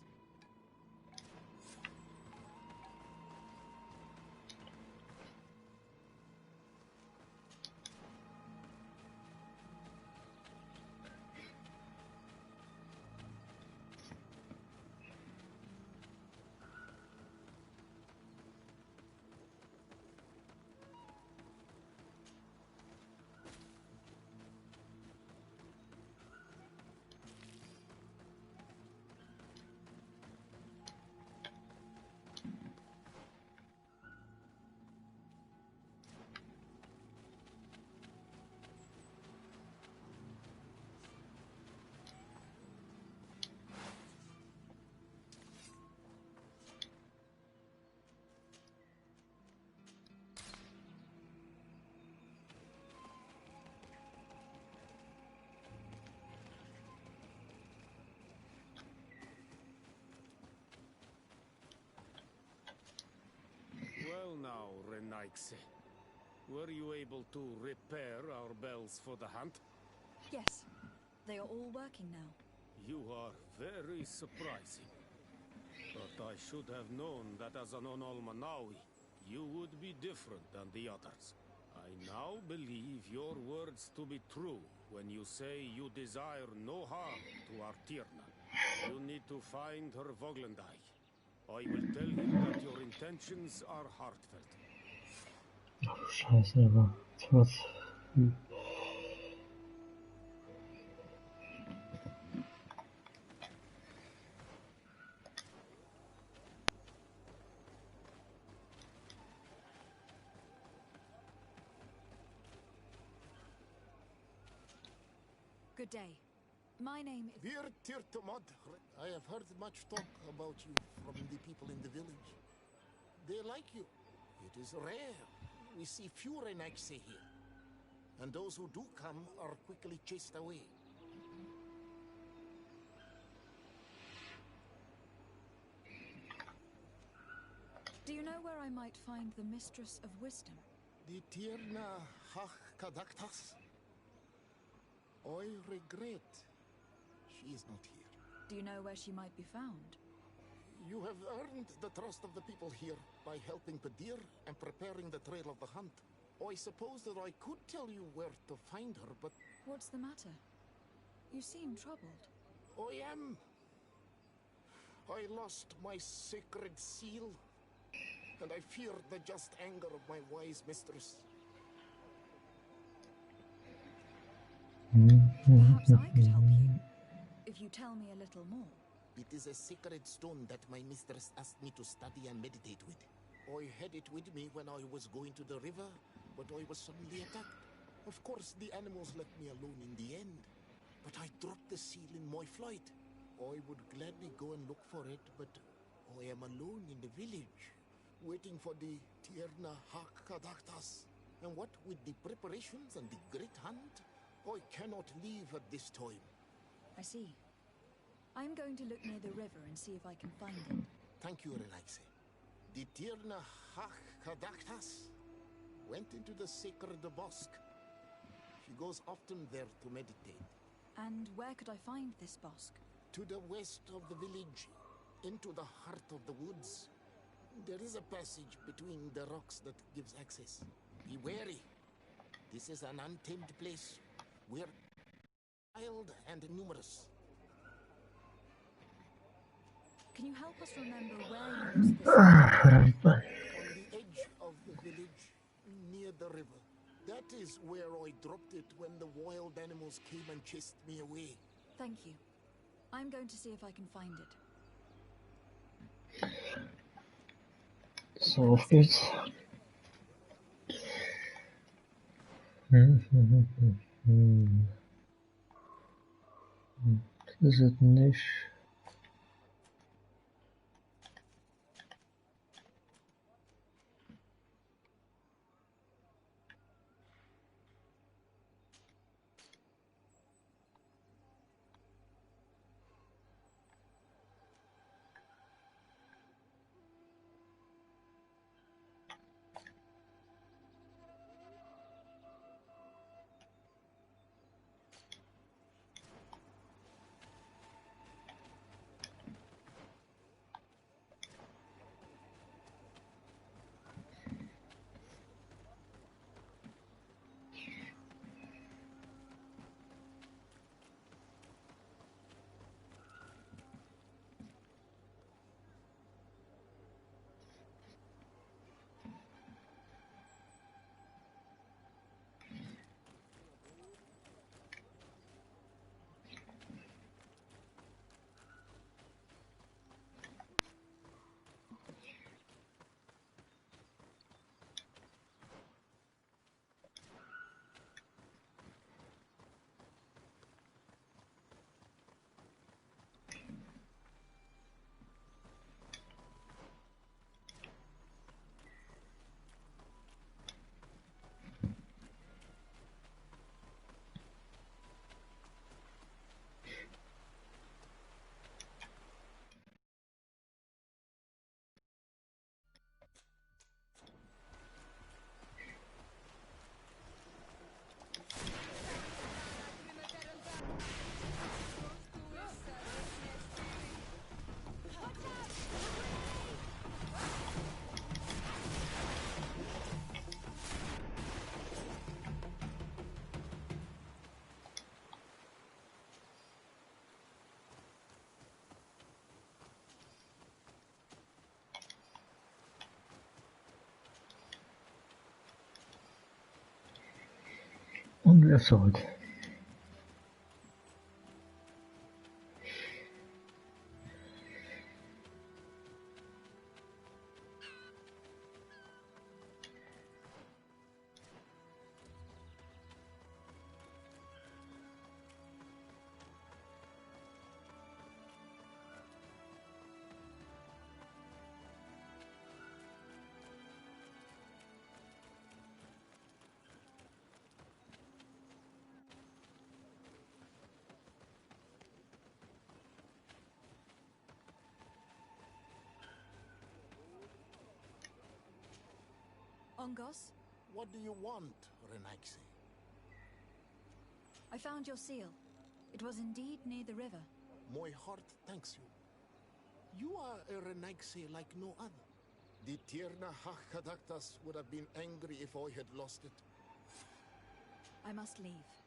Well now, Renaikse. Were you able to repair our bells for the hunt? Yes, they are all working now. You are very surprising. But I should have known that as an Onolmanawi, you would be different than the others. I now believe your words to be true when you say you desire no harm to our Tierna. You need to find her Voglendai. I will tell him that your intentions are heartfelt. Ach, Scheiße, aber was. Good day. My name is... Dear Tirtomod, I have heard much talk about you from the people in the village. They like you. It is rare. We see few Renaikse here. And those who do come are quickly chased away. Do you know where I might find the Mistress of Wisdom? The Tierna Hach Kadaktas? I regret. She is not here. Do you know where she might be found? You have earned the trust of the people here by helping Padir and preparing the trail of the hunt. I suppose that I could tell you where to find her, but... What's the matter? You seem troubled. I am. I lost my sacred seal, and I fear the just anger of my wise mistress. Perhaps I could help you, if you tell me a little more. It is a sacred stone that my mistress asked me to study and meditate with. I had it with me when I was going to the river, but I was suddenly attacked. Of course, the animals left me alone in the end, but I dropped the seal in my flight. I would gladly go and look for it, but I am alone in the village, waiting for the Tierna Hakadaktas. And what with the preparations and the great hunt, I cannot leave at this time. I see. I'm going to look near the river and see if I can find it. Thank you, Renaise. The Tierna Hakadaktas went into the sacred bosque. She goes often there to meditate. And where could I find this bosque? To the west of the village, into the heart of the woods. There is a passage between the rocks that gives access. Be wary. This is an untamed place. We're wild and numerous. Can you help us remember where you lost this? On the edge of the village, near the river. That is where I dropped it when the wild animals came and chased me away. Thank you. I'm going to see if I can find it. So, auf geht's. Das ist es nicht. Und wieder zurück. Ongos, What do you want, Renaise? I found your seal. It was indeed near the river. My heart thanks you. You are a Renaise like no other. The Tierna Hakadaktas would have been angry if I had lost it. I must leave.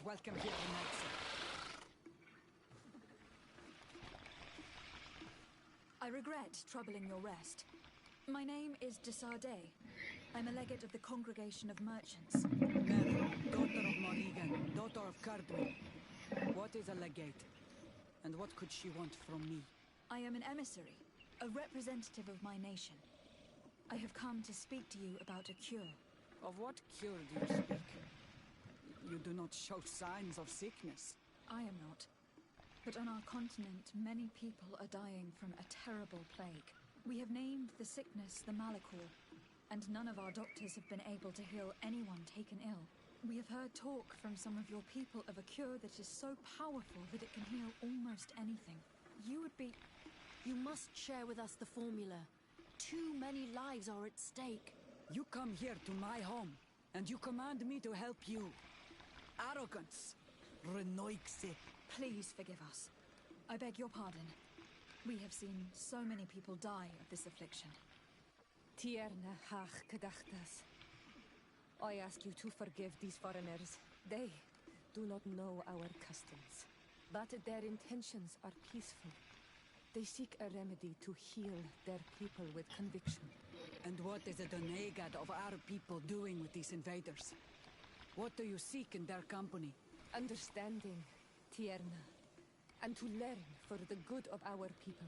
welcome here tonight, sir. I regret troubling your rest. My name is Desardet. I'm a legate of the Congregation of Merchants. Mary, daughter of Morrigan, daughter of Cardwell. What is a legate? And what could she want from me? I am an emissary, a representative of my nation. I have come to speak to you about a cure. Of what cure do you speak? You do not show signs of sickness. I am not. But on our continent, many people are dying from a terrible plague. We have named the sickness the Malachor, and none of our doctors have been able to heal anyone taken ill. We have heard talk from some of your people of a cure that is so powerful that it can heal almost anything. You would be... You must share with us the formula. Too many lives are at stake. You come here to my home, and you command me to help you. Arrogance. Renoixe. Please forgive us. I beg your pardon. We have seen so many people die of this affliction. Tierna hach kadachtas. I ask you to forgive these foreigners. They do not know our customs. But their intentions are peaceful. They seek a remedy to heal their people with conviction. And what is the Donegad of our people doing with these invaders? What do you seek in their company? Understanding, Tierna, and to learn for the good of our people.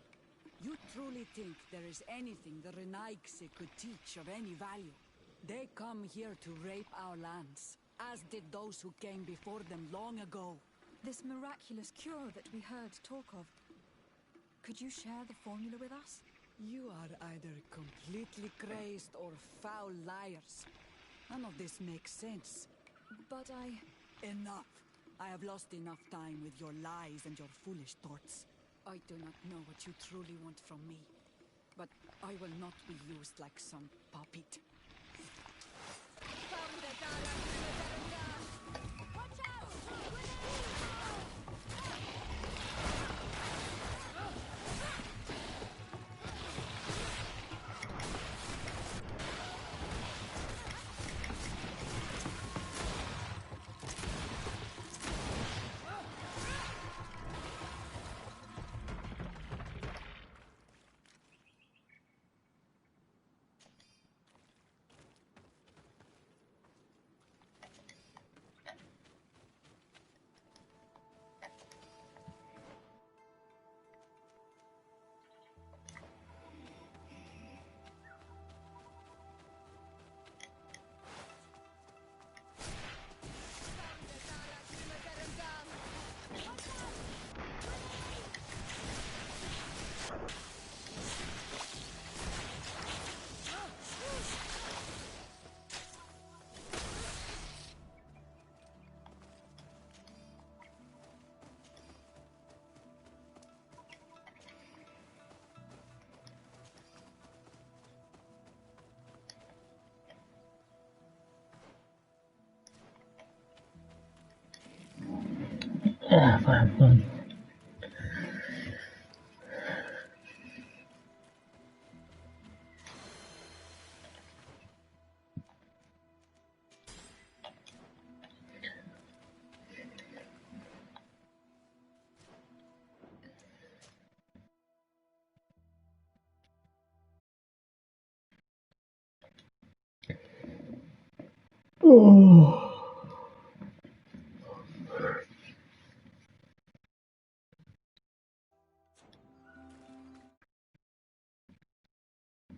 You truly think there is anything the Renaixe could teach of any value? They come here to rape our lands, as did those who came before them long ago. This miraculous cure that we heard talk of, could you share the formula with us? You are either completely crazed or foul liars. None of this makes sense. But Enough! I have lost enough time with your lies and your foolish thoughts. I do not know what you truly want from me, but I will not be used like some puppet. Fine. Oh.